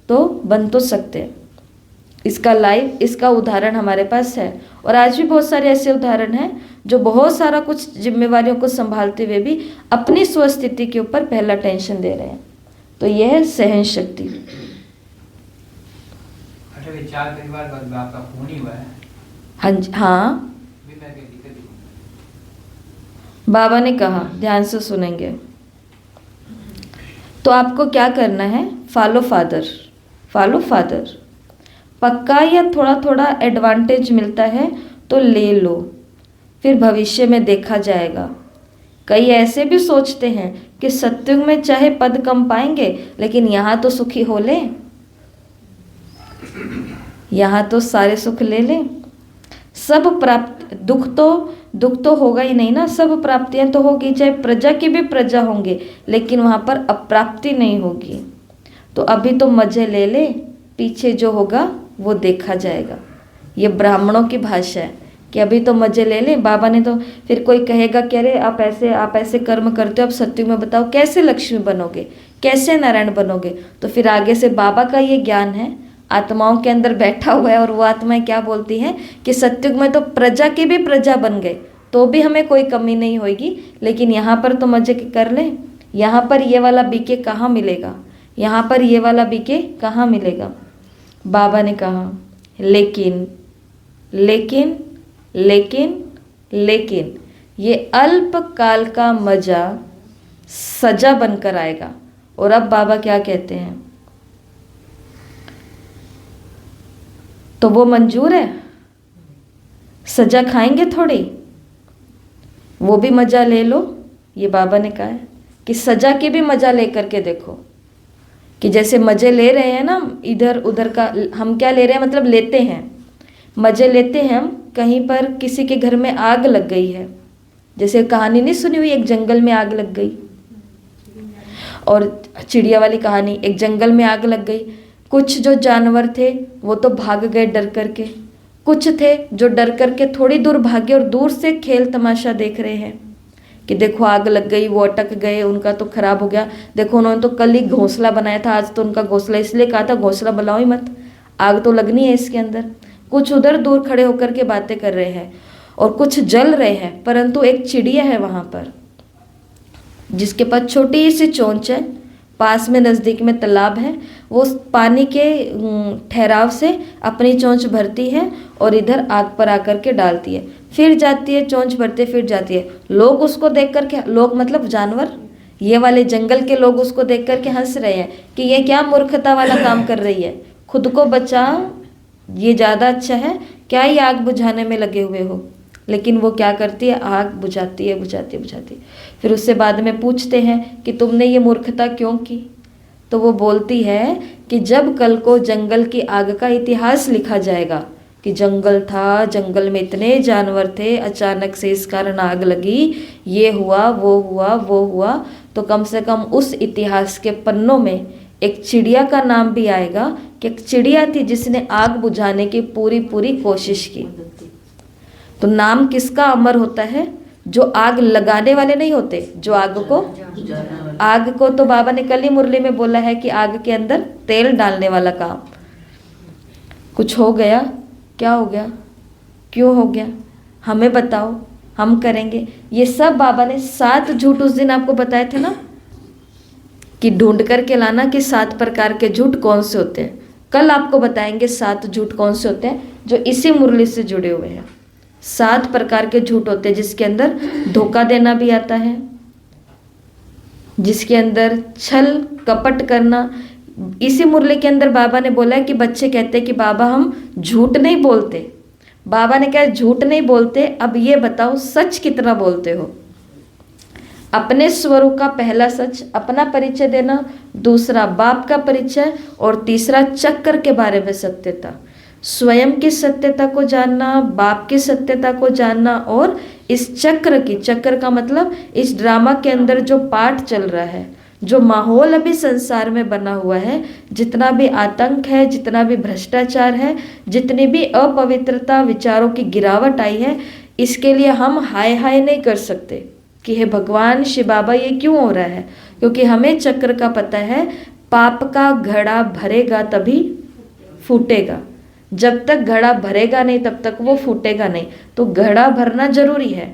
तो बन तो सकते हैं। इसका उदाहरण हमारे पास है, और आज भी बहुत सारे ऐसे उदाहरण हैं जो बहुत सारा कुछ जिम्मेवारियों को संभालते हुए भी अपनी स्वस्थिति के ऊपर पहला टेंशन दे रहे हैं। तो यह है सहन शक्ति। अच्छा, ये 4 परिवार बाद में आपका खून ही हुआ है? हाँ जी, हाँ। भी मैं क्या दिक्कत ही बाबा ने कहा, ध्यान से सुनेंगे। तो आपको क्या करना है, फॉलो फादर, फॉलो फादर। पक्का या थोड़ा थोड़ा एडवांटेज मिलता है तो ले लो, फिर भविष्य में देखा जाएगा। कई ऐसे भी सोचते हैं कि सत्युग में चाहे पद कम पाएंगे लेकिन यहाँ तो सुखी हो ले, यहाँ तो सारे सुख ले ले। सब प्राप्त, दुख तो होगा ही नहीं ना, सब प्राप्तियां तो होगी, चाहे प्रजा की भी प्रजा होंगे लेकिन वहाँ पर अप्राप्ति नहीं होगी। तो अभी तो मजे ले ले, पीछे जो होगा वो देखा जाएगा। ये ब्राह्मणों की भाषा है कि अभी तो मजे ले ले। बाबा ने तो फिर कोई कहेगा कि अरे आप ऐसे कर्म करते हो, आप सत्युग में बताओ कैसे लक्ष्मी बनोगे, कैसे नारायण बनोगे। तो फिर आगे से बाबा का ये ज्ञान है, आत्माओं के अंदर बैठा हुआ है और वो आत्माएं क्या बोलती हैं कि सत्युग में तो प्रजा की भी प्रजा बन गए तो भी हमें कोई कमी नहीं होगी, लेकिन यहाँ पर तो मजे कर ले। यहाँ पर ये वाला बीके कहाँ मिलेगा, यहाँ पर ये वाला बीके कहाँ मिलेगा। बाबा ने कहा लेकिन लेकिन लेकिन लेकिन ये अल्प काल का मजा सजा बनकर आएगा। और अब बाबा क्या कहते हैं, तो वो मंजूर है, सजा खाएंगे थोड़ी, वो भी मजा ले लो। ये बाबा ने कहा है कि सजा की भी मजा लेकर के देखो, कि जैसे मजे ले रहे हैं ना इधर उधर का, हम क्या ले रहे हैं, मतलब लेते हैं, मजे लेते हैं हम। कहीं पर किसी के घर में आग लग गई है, जैसे कहानी नहीं सुनी हुई, एक जंगल में आग लग गई, और चिड़िया वाली कहानी, एक जंगल में आग लग गई। कुछ जो जानवर थे वो तो भाग गए डर करके, कुछ थे जो डर करके थोड़ी दूर भागे और दूर से खेल तमाशा देख रहे हैं कि देखो आग लग गई, वो अटक गए, उनका तो खराब हो गया। देखो उन्होंने तो कल ही घोंसला बनाया था, आज तो उनका घोंसला, इसलिए कहा था घोंसला बनाओ ही मत, आग तो लगनी है इसके अंदर। कुछ उधर दूर खड़े होकर के बातें कर रहे हैं और कुछ जल रहे हैं, परंतु एक चिड़िया है वहाँ पर जिसके पास छोटी सी चोंच है, पास में नज़दीक में तालाब है, वो पानी के ठहराव से अपनी चोंच भरती है और इधर आग पर आकर के डालती है, फिर जाती है, चोंच भरते फिर जाती है। लोग उसको देख करके, लोग मतलब जानवर, ये वाले जंगल के लोग उसको देख करके हंस रहे हैं कि ये क्या मूर्खता वाला काम कर रही है, खुद को बचा, ये ज़्यादा अच्छा है, क्या ही आग बुझाने में लगे हुए हो। लेकिन वो क्या करती है, आग बुझाती है, बुझाती है, बुझाती है। फिर उससे बाद में पूछते हैं कि तुमने ये मूर्खता क्यों की, तो वो बोलती है कि जब कल को जंगल की आग का इतिहास लिखा जाएगा कि जंगल था, जंगल में इतने जानवर थे, अचानक से इस कारण आग लगी, ये हुआ, वो हुआ, वो हुआ, तो कम से कम उस इतिहास के पन्नों में एक चिड़िया का नाम भी आएगा कि एक चिड़िया थी जिसने आग बुझाने की पूरी पूरी कोशिश की। तो नाम किसका अमर होता है, जो आग लगाने वाले नहीं होते, जो आग को तो बाबा ने कल ही मुरली में बोला है कि आग के अंदर तेल डालने वाला काम। कुछ हो गया, क्या हो गया, क्यों हो गया, हमें बताओ, हम करेंगे। ये सब बाबा ने 7 झूठ उस दिन आपको बताए थे ना, कि ढूंढ करके लाना कि 7 प्रकार के झूठ कौन से होते हैं। कल आपको बताएंगे 7 झूठ कौन से होते हैं जो इसी मुरली से जुड़े हुए हैं। 7 प्रकार के झूठ होते हैं जिसके अंदर धोखा देना भी आता है, जिसके अंदर छल कपट करना। इसी मुरली के अंदर बाबा ने बोला है कि बच्चे कहते हैं कि बाबा हम झूठ नहीं बोलते। बाबा ने कहा झूठ नहीं बोलते, अब ये बताओ सच कितना बोलते हो। अपने स्वरूप का पहला सच अपना परिचय देना, दूसरा बाप का परिचय, और तीसरा चक्र के बारे में सत्यता, स्वयं की सत्यता को जानना, बाप की सत्यता को जानना, और इस चक्र की, चक्र का मतलब इस ड्रामा के अंदर जो पाठ चल रहा है, जो माहौल अभी संसार में बना हुआ है, जितना भी आतंक है, जितना भी भ्रष्टाचार है, जितनी भी अपवित्रता विचारों की गिरावट आई है, इसके लिए हम हाय हाय नहीं कर सकते कि हे भगवान शिव बाबा ये क्यों हो रहा है, क्योंकि हमें चक्र का पता है। पाप का घड़ा भरेगा तभी फूटेगा, जब तक घड़ा भरेगा नहीं तब तक वो फूटेगा नहीं। तो घड़ा भरना जरूरी है,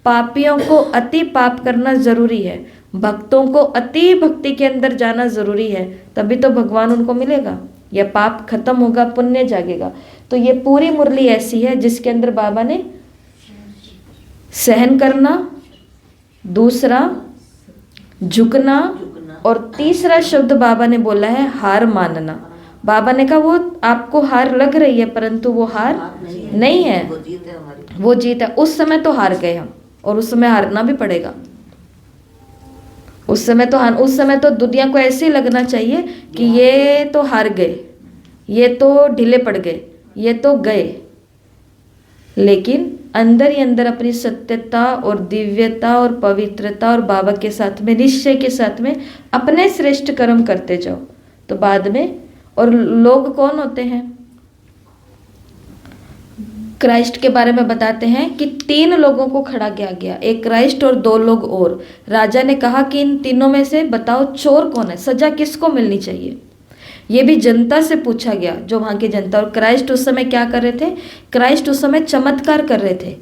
पापियों को अति पाप करना जरूरी है, भक्तों को अति भक्ति के अंदर जाना जरूरी है, तभी तो भगवान उनको मिलेगा, या पाप खत्म होगा, पुण्य जागेगा। तो ये पूरी मुरली ऐसी है जिसके अंदर बाबा ने सहन करना, दूसरा झुकना, और तीसरा शब्द बाबा ने बोला है हार मानना। बाबा ने कहा वो आपको हार लग रही है परंतु वो हार नहीं है, वो जीत है हमारी। वो जीत है। उस समय तो हार गए हम, और उस समय हारना भी पड़ेगा। उस समय तो दुनिया को ऐसे ही लगना चाहिए कि ये तो हार गए, ये तो ढीले पड़ गए, ये तो गए। लेकिन अंदर ही अंदर अपनी सत्यता और दिव्यता और पवित्रता और बाबा के साथ में, निश्चय के साथ में अपने श्रेष्ठ कर्म करते जाओ, तो बाद में। और लोग कौन होते हैं? क्राइस्ट के बारे में बताते हैं कि 3 लोगों को खड़ा किया गया, एक क्राइस्ट और 2 लोग और। राजा ने कहा कि इन तीनों में से बताओ चोर कौन है, सजा किसको मिलनी चाहिए। ये भी जनता से पूछा गया, जो वहाँ की जनता। और क्राइस्ट उस समय क्या कर रहे थे? क्राइस्ट उस समय चमत्कार कर रहे थे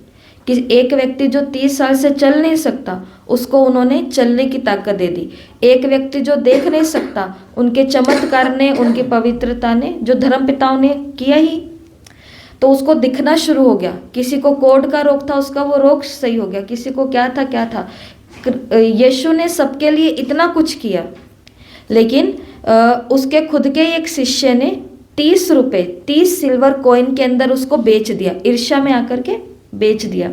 कि एक व्यक्ति जो 30 साल से चल नहीं सकता उसको उन्होंने चलने की ताकत दे दी। एक व्यक्ति जो देख नहीं सकता, उनके चमत्कार ने, उनकी पवित्रता ने, जो धर्मपिताओं ने किया ही, तो उसको दिखना शुरू हो गया। किसी को कोढ़ का रोग था, उसका वो रोग सही हो गया। किसी को क्या था। यीशु ने सबके लिए इतना कुछ किया, लेकिन उसके खुद के एक शिष्य ने 30 रुपए 30 सिल्वर कॉइन के अंदर उसको बेच दिया, ईर्ष्या में आकर के बेच दिया।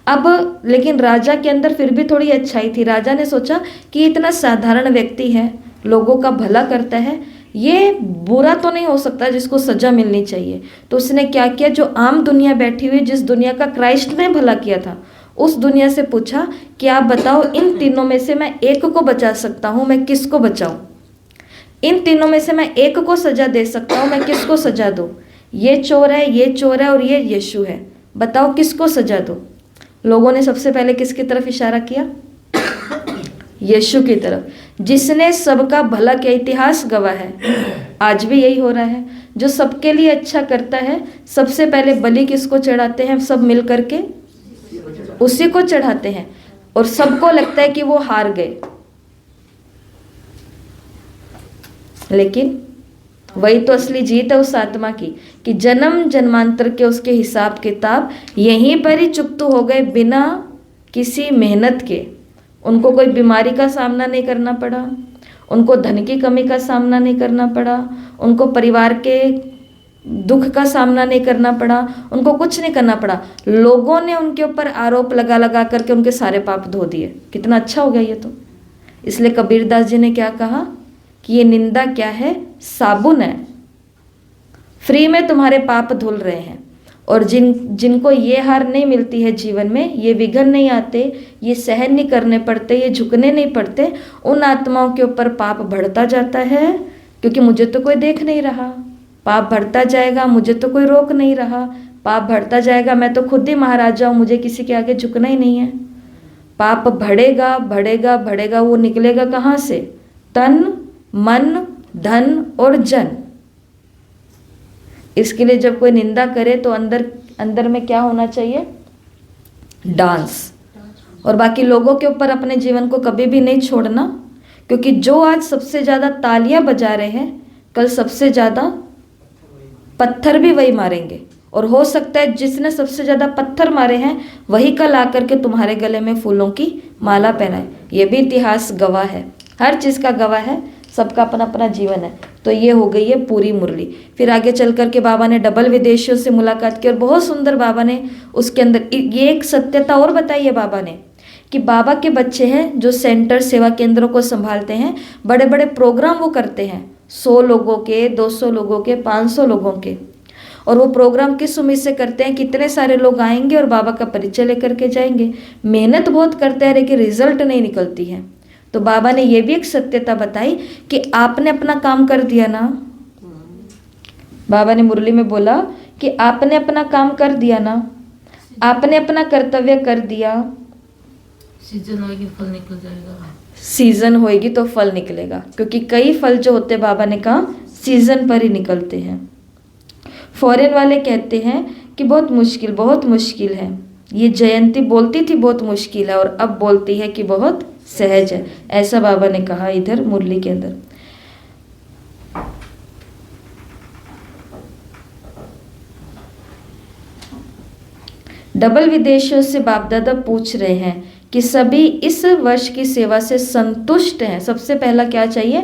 अब लेकिन राजा के अंदर फिर भी थोड़ी अच्छाई थी। राजा ने सोचा कि इतना साधारण व्यक्ति है, लोगों का भला करता है, ये बुरा तो नहीं हो सकता जिसको सजा मिलनी चाहिए। तो उसने क्या किया, जो आम दुनिया बैठी हुई, जिस दुनिया का क्राइस्ट ने भला किया था, उस दुनिया से पूछा कि आप बताओ इन तीनों में से मैं एक को बचा सकता हूँ, मैं किसको बचाऊं? इन तीनों में से मैं एक को सजा दे सकता हूँ, मैं किसको सजा दूं? ये चोर है, ये चोर है और ये यीशु है, बताओ किसको सजा दूं? लोगों ने सबसे पहले किसकी तरफ इशारा किया? यीशु की तरफ, जिसने सबका भला किया। इतिहास गवाह है, आज भी यही हो रहा है। जो सबके लिए अच्छा करता है, सबसे पहले बलि किसको चढ़ाते हैं? सब मिल करके उसी को चढ़ाते हैं, और सबको लगता है कि वो हार गए। लेकिन वही तो असली जीत है उस आत्मा की, कि जन्म जन्मांतर के उसके हिसाब किताब यहीं पर ही चुकतू हो गए, बिना किसी मेहनत के। उनको कोई बीमारी का सामना नहीं करना पड़ा, उनको धन की कमी का सामना नहीं करना पड़ा, उनको परिवार के दुख का सामना नहीं करना पड़ा, उनको कुछ नहीं करना पड़ा। लोगों ने उनके ऊपर आरोप लगा लगा करके उनके सारे पाप धो दिए। कितना अच्छा हो गया ये तो। इसलिए कबीरदास जी ने क्या कहा कि ये निंदा क्या है? साबुन है, फ्री में तुम्हारे पाप धुल रहे हैं। और जिनको ये हार नहीं मिलती है जीवन में, ये विघ्न नहीं आते, ये सहन नहीं करने पड़ते, ये झुकने नहीं पड़ते, उन आत्माओं के ऊपर पाप बढ़ता जाता है, क्योंकि मुझे तो कोई देख नहीं रहा। पाप बढ़ता जाएगा, मुझे तो कोई रोक नहीं रहा। पाप बढ़ता जाएगा, मैं तो खुद ही महाराजा हूँ, मुझे किसी के आगे झुकना ही नहीं है। पाप बढ़ेगा बढ़ेगा बढ़ेगा, वो निकलेगा कहाँ से? तन मन धन और जन। इसके लिए जब कोई निंदा करे तो अंदर में क्या होना चाहिए? डांस। और बाकी लोगों के ऊपर अपने जीवन को कभी भी नहीं छोड़ना, क्योंकि जो आज सबसे ज़्यादा तालियां बजा रहे हैं, कल सबसे ज़्यादा पत्थर भी वही मारेंगे। और हो सकता है जिसने सबसे ज़्यादा पत्थर मारे हैं वही कल आकर के तुम्हारे गले में फूलों की माला पहनाए। ये भी इतिहास गवाह है, हर चीज़ का गवाह है, सबका अपना अपना जीवन है। तो ये हो गई है पूरी मुरली। फिर आगे चल करके बाबा ने डबल विदेशियों से मुलाकात की, और बहुत सुंदर बाबा ने उसके अंदर ये एक सत्यता और बताई है बाबा ने, कि बाबा के बच्चे हैं जो सेंटर सेवा केंद्रों को संभालते हैं, बड़े बड़े प्रोग्राम वो करते हैं, 100 लोगों के, 200 लोगों के, 500 लोगों के। और वो प्रोग्राम किस उम्मीद से करते हैं? कितने सारे लोग आएंगे और बाबा का परिचय लेकर के जाएंगे। मेहनत बहुत करते हैं, लेकिन रिजल्ट नहीं निकलती है। तो बाबा ने ये भी एक सत्यता बताई कि आपने अपना काम कर दिया ना। बाबा ने मुरली में बोला कि आपने अपना काम कर दिया ना, आपने अपना कर्तव्य कर दिया। सीजन होगी फल निकल जाएगा। सीजन होएगी तो फल निकलेगा, क्योंकि कई फल जो होते बाबा ने कहा सीजन पर ही निकलते हैं। फॉरेन वाले कहते हैं कि बहुत मुश्किल है। ये जयंती बोलती थी बहुत मुश्किल है और अब बोलती है कि बहुत सहज है। ऐसा बाबा ने कहा इधर मुरली के अंदर। डबल विदेशियों से बाप दादा पूछ रहे हैं कि सभी इस वर्ष की सेवा से संतुष्ट हैं। सबसे पहला क्या चाहिए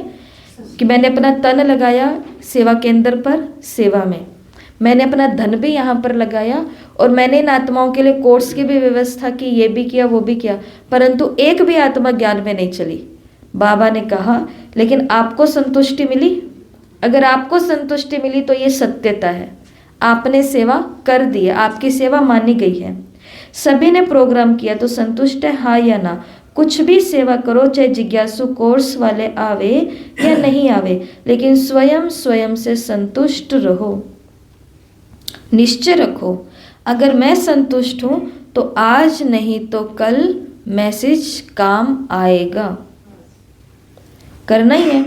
कि मैंने अपना तन लगाया सेवा केंद्र पर, सेवा में मैंने अपना धन भी यहाँ पर लगाया और मैंने इन आत्माओं के लिए कोर्स की भी व्यवस्था की, ये भी किया वो भी किया, परंतु एक भी आत्मा ज्ञान में नहीं चली। बाबा ने कहा लेकिन आपको संतुष्टि मिली? अगर आपको संतुष्टि मिली तो ये सत्यता है, आपने सेवा कर दी है, आपकी सेवा मानी गई है। सभी ने प्रोग्राम किया तो संतुष्ट है, हाँ या ना? कुछ भी सेवा करो, चाहे जिज्ञासु कोर्स वाले आवे या नहीं आवे, लेकिन स्वयं से संतुष्ट रहो। निश्चय रखो अगर मैं संतुष्ट हूं तो आज नहीं तो कल मैसेज काम आएगा। करना ही है।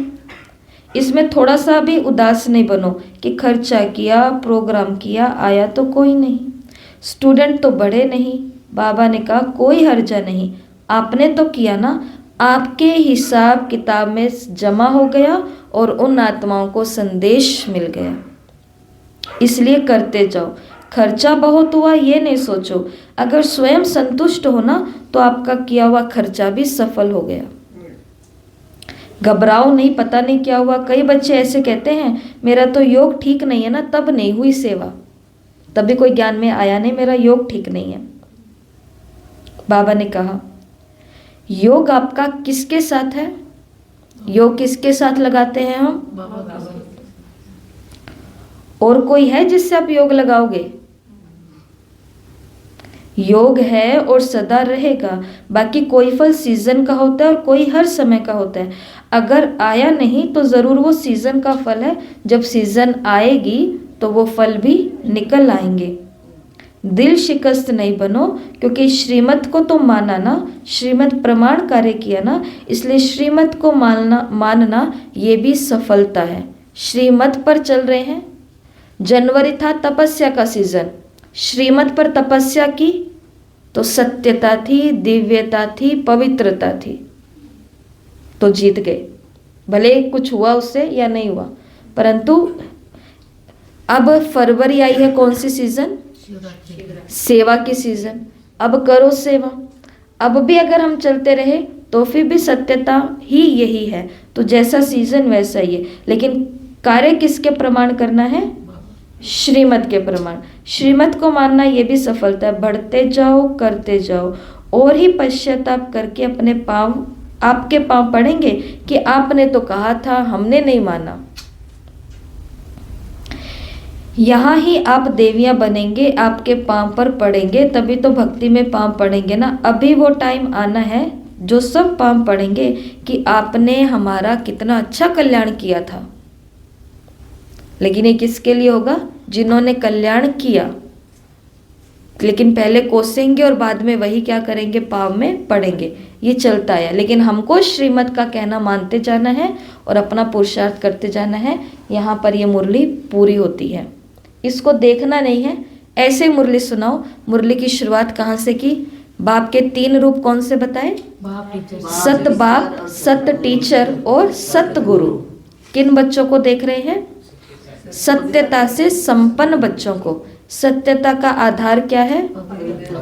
इसमें थोड़ा सा भी उदास नहीं बनो कि खर्चा किया, प्रोग्राम किया, आया तो कोई नहीं, स्टूडेंट तो बढ़े नहीं। बाबा ने कहा कोई हर्जा नहीं, आपने तो किया ना, आपके हिसाब किताब में जमा हो गया और उन आत्माओं को संदेश मिल गया, इसलिए करते जाओ। खर्चा बहुत हुआ ये नहीं सोचो, अगर स्वयं संतुष्ट हो ना तो आपका किया हुआ खर्चा भी सफल हो गया। घबराओ नहीं, पता नहीं क्या हुआ। कई बच्चे ऐसे कहते हैं मेरा तो योग ठीक नहीं है ना, तब नहीं हुई सेवा, तभी कोई ज्ञान में आया नहीं, मेरा योग ठीक नहीं है। बाबा ने कहा योग आपका किसके साथ है? योग किसके साथ लगाते हैं हम? बाबा के साथ। और कोई है जिससे आप योग लगाओगे? योग है और सदा रहेगा। बाकी कोई फल सीजन का होता है और कोई हर समय का होता है। अगर आया नहीं तो जरूर वो सीजन का फल है, जब सीजन आएगी तो वो फल भी निकल आएंगे। दिल शिकस्त नहीं बनो, क्योंकि श्रीमत को तो माना ना, श्रीमत प्रमाण कार्य किया ना, इसलिए श्रीमत को मानना ये भी सफलता है। श्रीमत पर चल रहे हैं। जनवरी था तपस्या का सीजन, श्रीमत पर तपस्या की तो सत्यता थी, दिव्यता थी, पवित्रता थी, तो जीत गए। भले कुछ हुआ उससे या नहीं हुआ, परंतु अब फरवरी आई है, कौन सी सीजन? सेवा की सीजन। अब करो सेवा। अब भी अगर हम चलते रहे तो फिर भी सत्यता ही यही है, तो जैसा सीजन वैसा ही है, लेकिन कार्य किसके प्रमाण करना है? श्रीमत के प्रमाण। श्रीमत को मानना ये भी सफलता है। बढ़ते जाओ, करते जाओ, और ही पश्चाताप करके अपने पाँव, आपके पाँव पड़ेंगे कि आपने तो कहा था, हमने नहीं माना। यहाँ ही आप देवियाँ बनेंगे, आपके पाँव पर पड़ेंगे, तभी तो भक्ति में पाँव पड़ेंगे ना। अभी वो टाइम आना है जो सब पाँव पड़ेंगे कि आपने हमारा कितना अच्छा कल्याण किया था। लेकिन ये किसके लिए होगा? जिन्होंने कल्याण किया, लेकिन पहले कोसेंगे और बाद में वही क्या करेंगे? पाँव में पड़ेंगे। ये चलता है, लेकिन हमको श्रीमत का कहना मानते जाना है और अपना पुरुषार्थ करते जाना है। यहाँ पर ये मुरली पूरी होती है, इसको देखना नहीं है, ऐसे मुरली सुनाओ। मुरली की शुरुआत कहाँ से की? बाप के 3 रूप कौन से बताए? बाप टीचर, सत बाप, सत टीचर और सत गुरु। किन बच्चों को देख रहे हैं? सत्यता से संपन्न बच्चों को। सत्यता का आधार क्या है?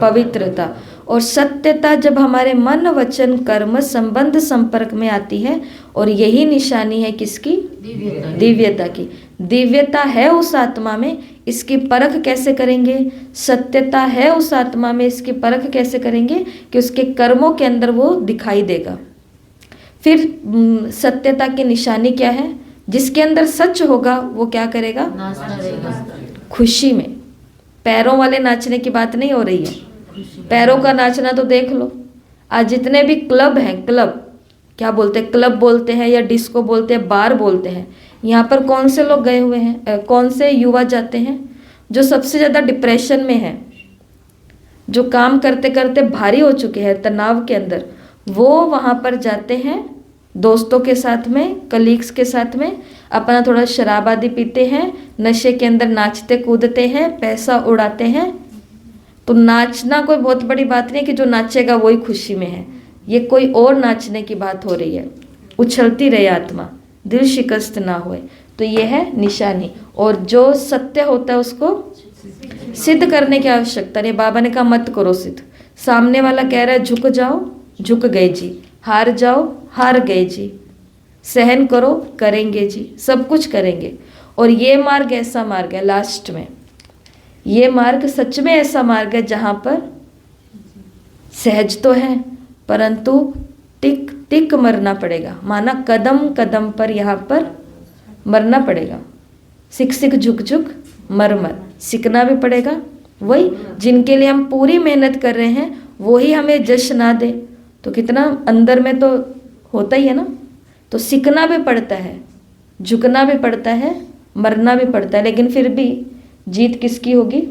पवित्रता। और सत्यता जब हमारे मन, वचन, कर्म, संबंध, संपर्क में आती है, और यही निशानी है किसकी? दिव्यता की। दिव्यता है उस आत्मा में, इसकी परख कैसे करेंगे? सत्यता है उस आत्मा में, इसकी परख कैसे करेंगे? कि उसके कर्मों के अंदर वो दिखाई देगा। फिर सत्यता की निशानी क्या है? जिसके अंदर सच होगा वो क्या करेगा? नाचता रहेगा। खुशी में। पैरों वाले नाचने की बात नहीं हो रही है। पैरों का नाचना तो देख लो। आज जितने भी क्लब हैं, क्लब क्या बोलते हैं? क्लब बोलते हैं या डिस्को बोलते हैं, बार बोलते हैं। यहाँ पर कौन से लोग गए हुए हैं? कौन से युवा जाते हैं? जो सबसे ज़्यादा डिप्रेशन में है, जो काम करते करते भारी हो चुके हैं तनाव के अंदर, वो वहाँ पर जाते हैं दोस्तों के साथ में, कलीग्स के साथ में, अपना थोड़ा शराब आदि पीते हैं, नशे के अंदर नाचते कूदते हैं, पैसा उड़ाते हैं। तो नाचना कोई बहुत बड़ी बात नहीं कि जो नाचेगा वही खुशी में है, ये कोई और नाचने की बात हो रही है। उछलती रहे आत्मा, दिल शिकस्त ना होए, तो ये है निशानी। और जो सत्य होता है उसको सिद्ध करने की आवश्यकता नहीं। बाबा ने कहा मत करो सिद्ध, सामने वाला कह रहा है झुक जाओ, झुक गए जी, हार जाओ, हार गए जी, सहन करो, करेंगे जी, सब कुछ करेंगे। और ये मार्ग ऐसा मार्ग है लास्ट में, ये मार्ग सच में ऐसा मार्ग है जहाँ पर सहज तो है परंतु टिक टिक मरना पड़ेगा। माना कदम कदम पर यहाँ पर मरना पड़ेगा। सिक सिक झुक झुक मर मर, सीखना भी पड़ेगा। वही जिनके लिए हम पूरी मेहनत कर रहे हैं वही हमें जश ना दे तो कितना अंदर में तो होता ही है ना। तो सीखना भी पड़ता है, झुकना भी पड़ता है, मरना भी पड़ता है, लेकिन फिर भी जीत किसकी होगी?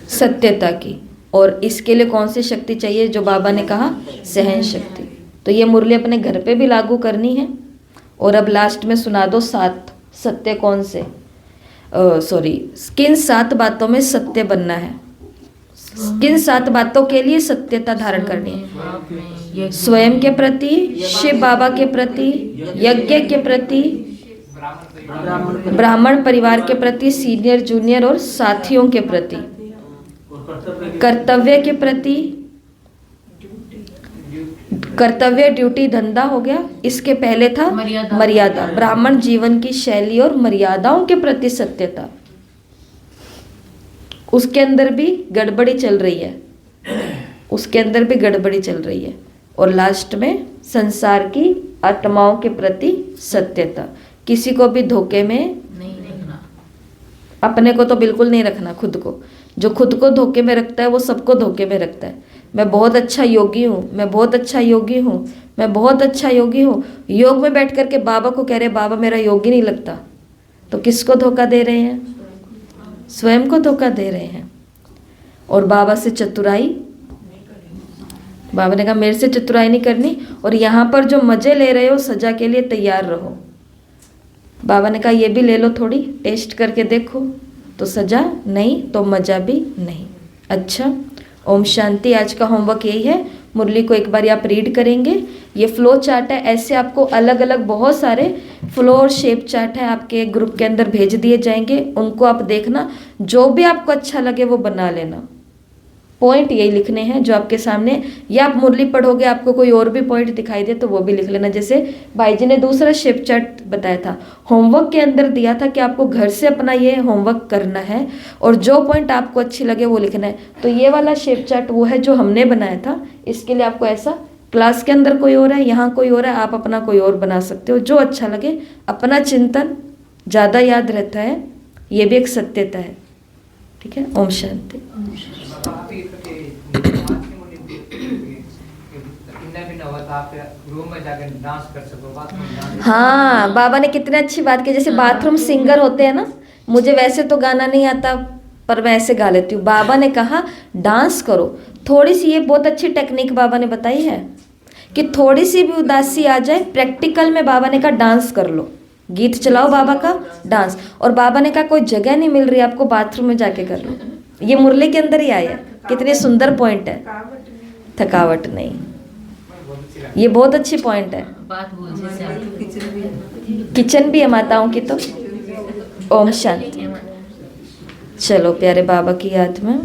सत्यता की। और इसके लिए कौन सी शक्ति चाहिए? जो बाबा ने कहा सहन शक्ति। तो ये मुरली अपने घर पे भी लागू करनी है। और अब लास्ट में सुना दो 7 सत्य कौन से, किन 7 बातों में सत्य बनना है, किन 7 बातों के लिए सत्यता धारण करनी है? स्वयं के प्रति, शिव बाबा के प्रति, यज्ञ के प्रति, ब्राह्मण परिवार के प्रति, सीनियर जूनियर और साथियों के प्रति, कर्तव्य के प्रति, कर्तव्य ड्यूटी धंधा हो गया, इसके पहले था मर्यादा, ब्राह्मण जीवन की शैली और मर्यादाओं के प्रति सत्यता। उसके अंदर भी गड़बड़ी चल रही है, उसके अंदर भी गड़बड़ी चल रही है। और लास्ट में संसार की आत्माओं के प्रति सत्यता, किसी को भी धोखे में नहीं रखना, अपने को तो बिल्कुल नहीं रखना। खुद को, जो खुद को धोखे में रखता है वो सबको धोखे में रखता है। मैं बहुत अच्छा योगी हूँ, मैं बहुत अच्छा योगी हूँ, मैं बहुत अच्छा योगी हूँ, योग में बैठ करके बाबा को कह रहे बाबा मेरा योगी नहीं लगता, तो किसको धोखा दे रहे हैं? स्वयं को धोखा दे रहे हैं। और बाबा से चतुराई, बाबा ने कहा मेरे से चतुराई नहीं करनी, और यहाँ पर जो मजे ले रहे हो सजा के लिए तैयार रहो। बाबा ने कहा ये भी ले लो, थोड़ी टेस्ट करके देखो, तो सजा नहीं तो मजा भी नहीं। अच्छा, ओम शांति। आज का होमवर्क यही है, मुरली को एक बार आप रीड करेंगे। ये फ्लो चार्ट है, ऐसे आपको अलग अलग बहुत सारे फ्लो और शेप चार्ट है, आपके ग्रुप के अंदर भेज दिए जाएंगे, उनको आप देखना, जो भी आपको अच्छा लगे वो बना लेना। पॉइंट यही लिखने हैं जो आपके सामने, या आप मुरली पढ़ोगे आपको कोई और भी पॉइंट दिखाई दे तो वो भी लिख लेना। जैसे भाई जी ने दूसरा शेप चार्ट बताया था, होमवर्क के अंदर दिया था कि आपको घर से अपना ये होमवर्क करना है और जो पॉइंट आपको अच्छी लगे वो लिखना है। तो ये वाला शेप चार्ट वो है जो हमने बनाया था। इसके लिए आपको ऐसा, क्लास के अंदर कोई और है, यहाँ कोई और है, आप अपना कोई और बना सकते हो, जो अच्छा लगे। अपना चिंतन ज़्यादा याद रहता है, ये भी एक सत्यता है। ठीक है, ओम शांति। हाँ, बाबा ने कितनी अच्छी बात की। जैसे बाथरूम सिंगर होते हैं ना, मुझे वैसे तो गाना नहीं आता पर मैं ऐसे गा लेती हूँ। बाबा ने कहा डांस करो थोड़ी सी, ये बहुत अच्छी टेक्निक बाबा ने बताई है कि थोड़ी सी भी उदासी आ जाए, प्रैक्टिकल में बाबा ने कहा डांस कर लो, गीत चलाओ बाबा का, डांस। और बाबा ने कहा कोई जगह नहीं मिल रही आपको, बाथरूम में जाके कर लो। ये मुरली के अंदर ही आया, कितने सुंदर पॉइंट है। थकावट नहीं, ये बहुत अच्छी पॉइंट है। बात बोल जैसे किचन भी है माताओं की। तो ओम शांति। चलो प्यारे बाबा की याद में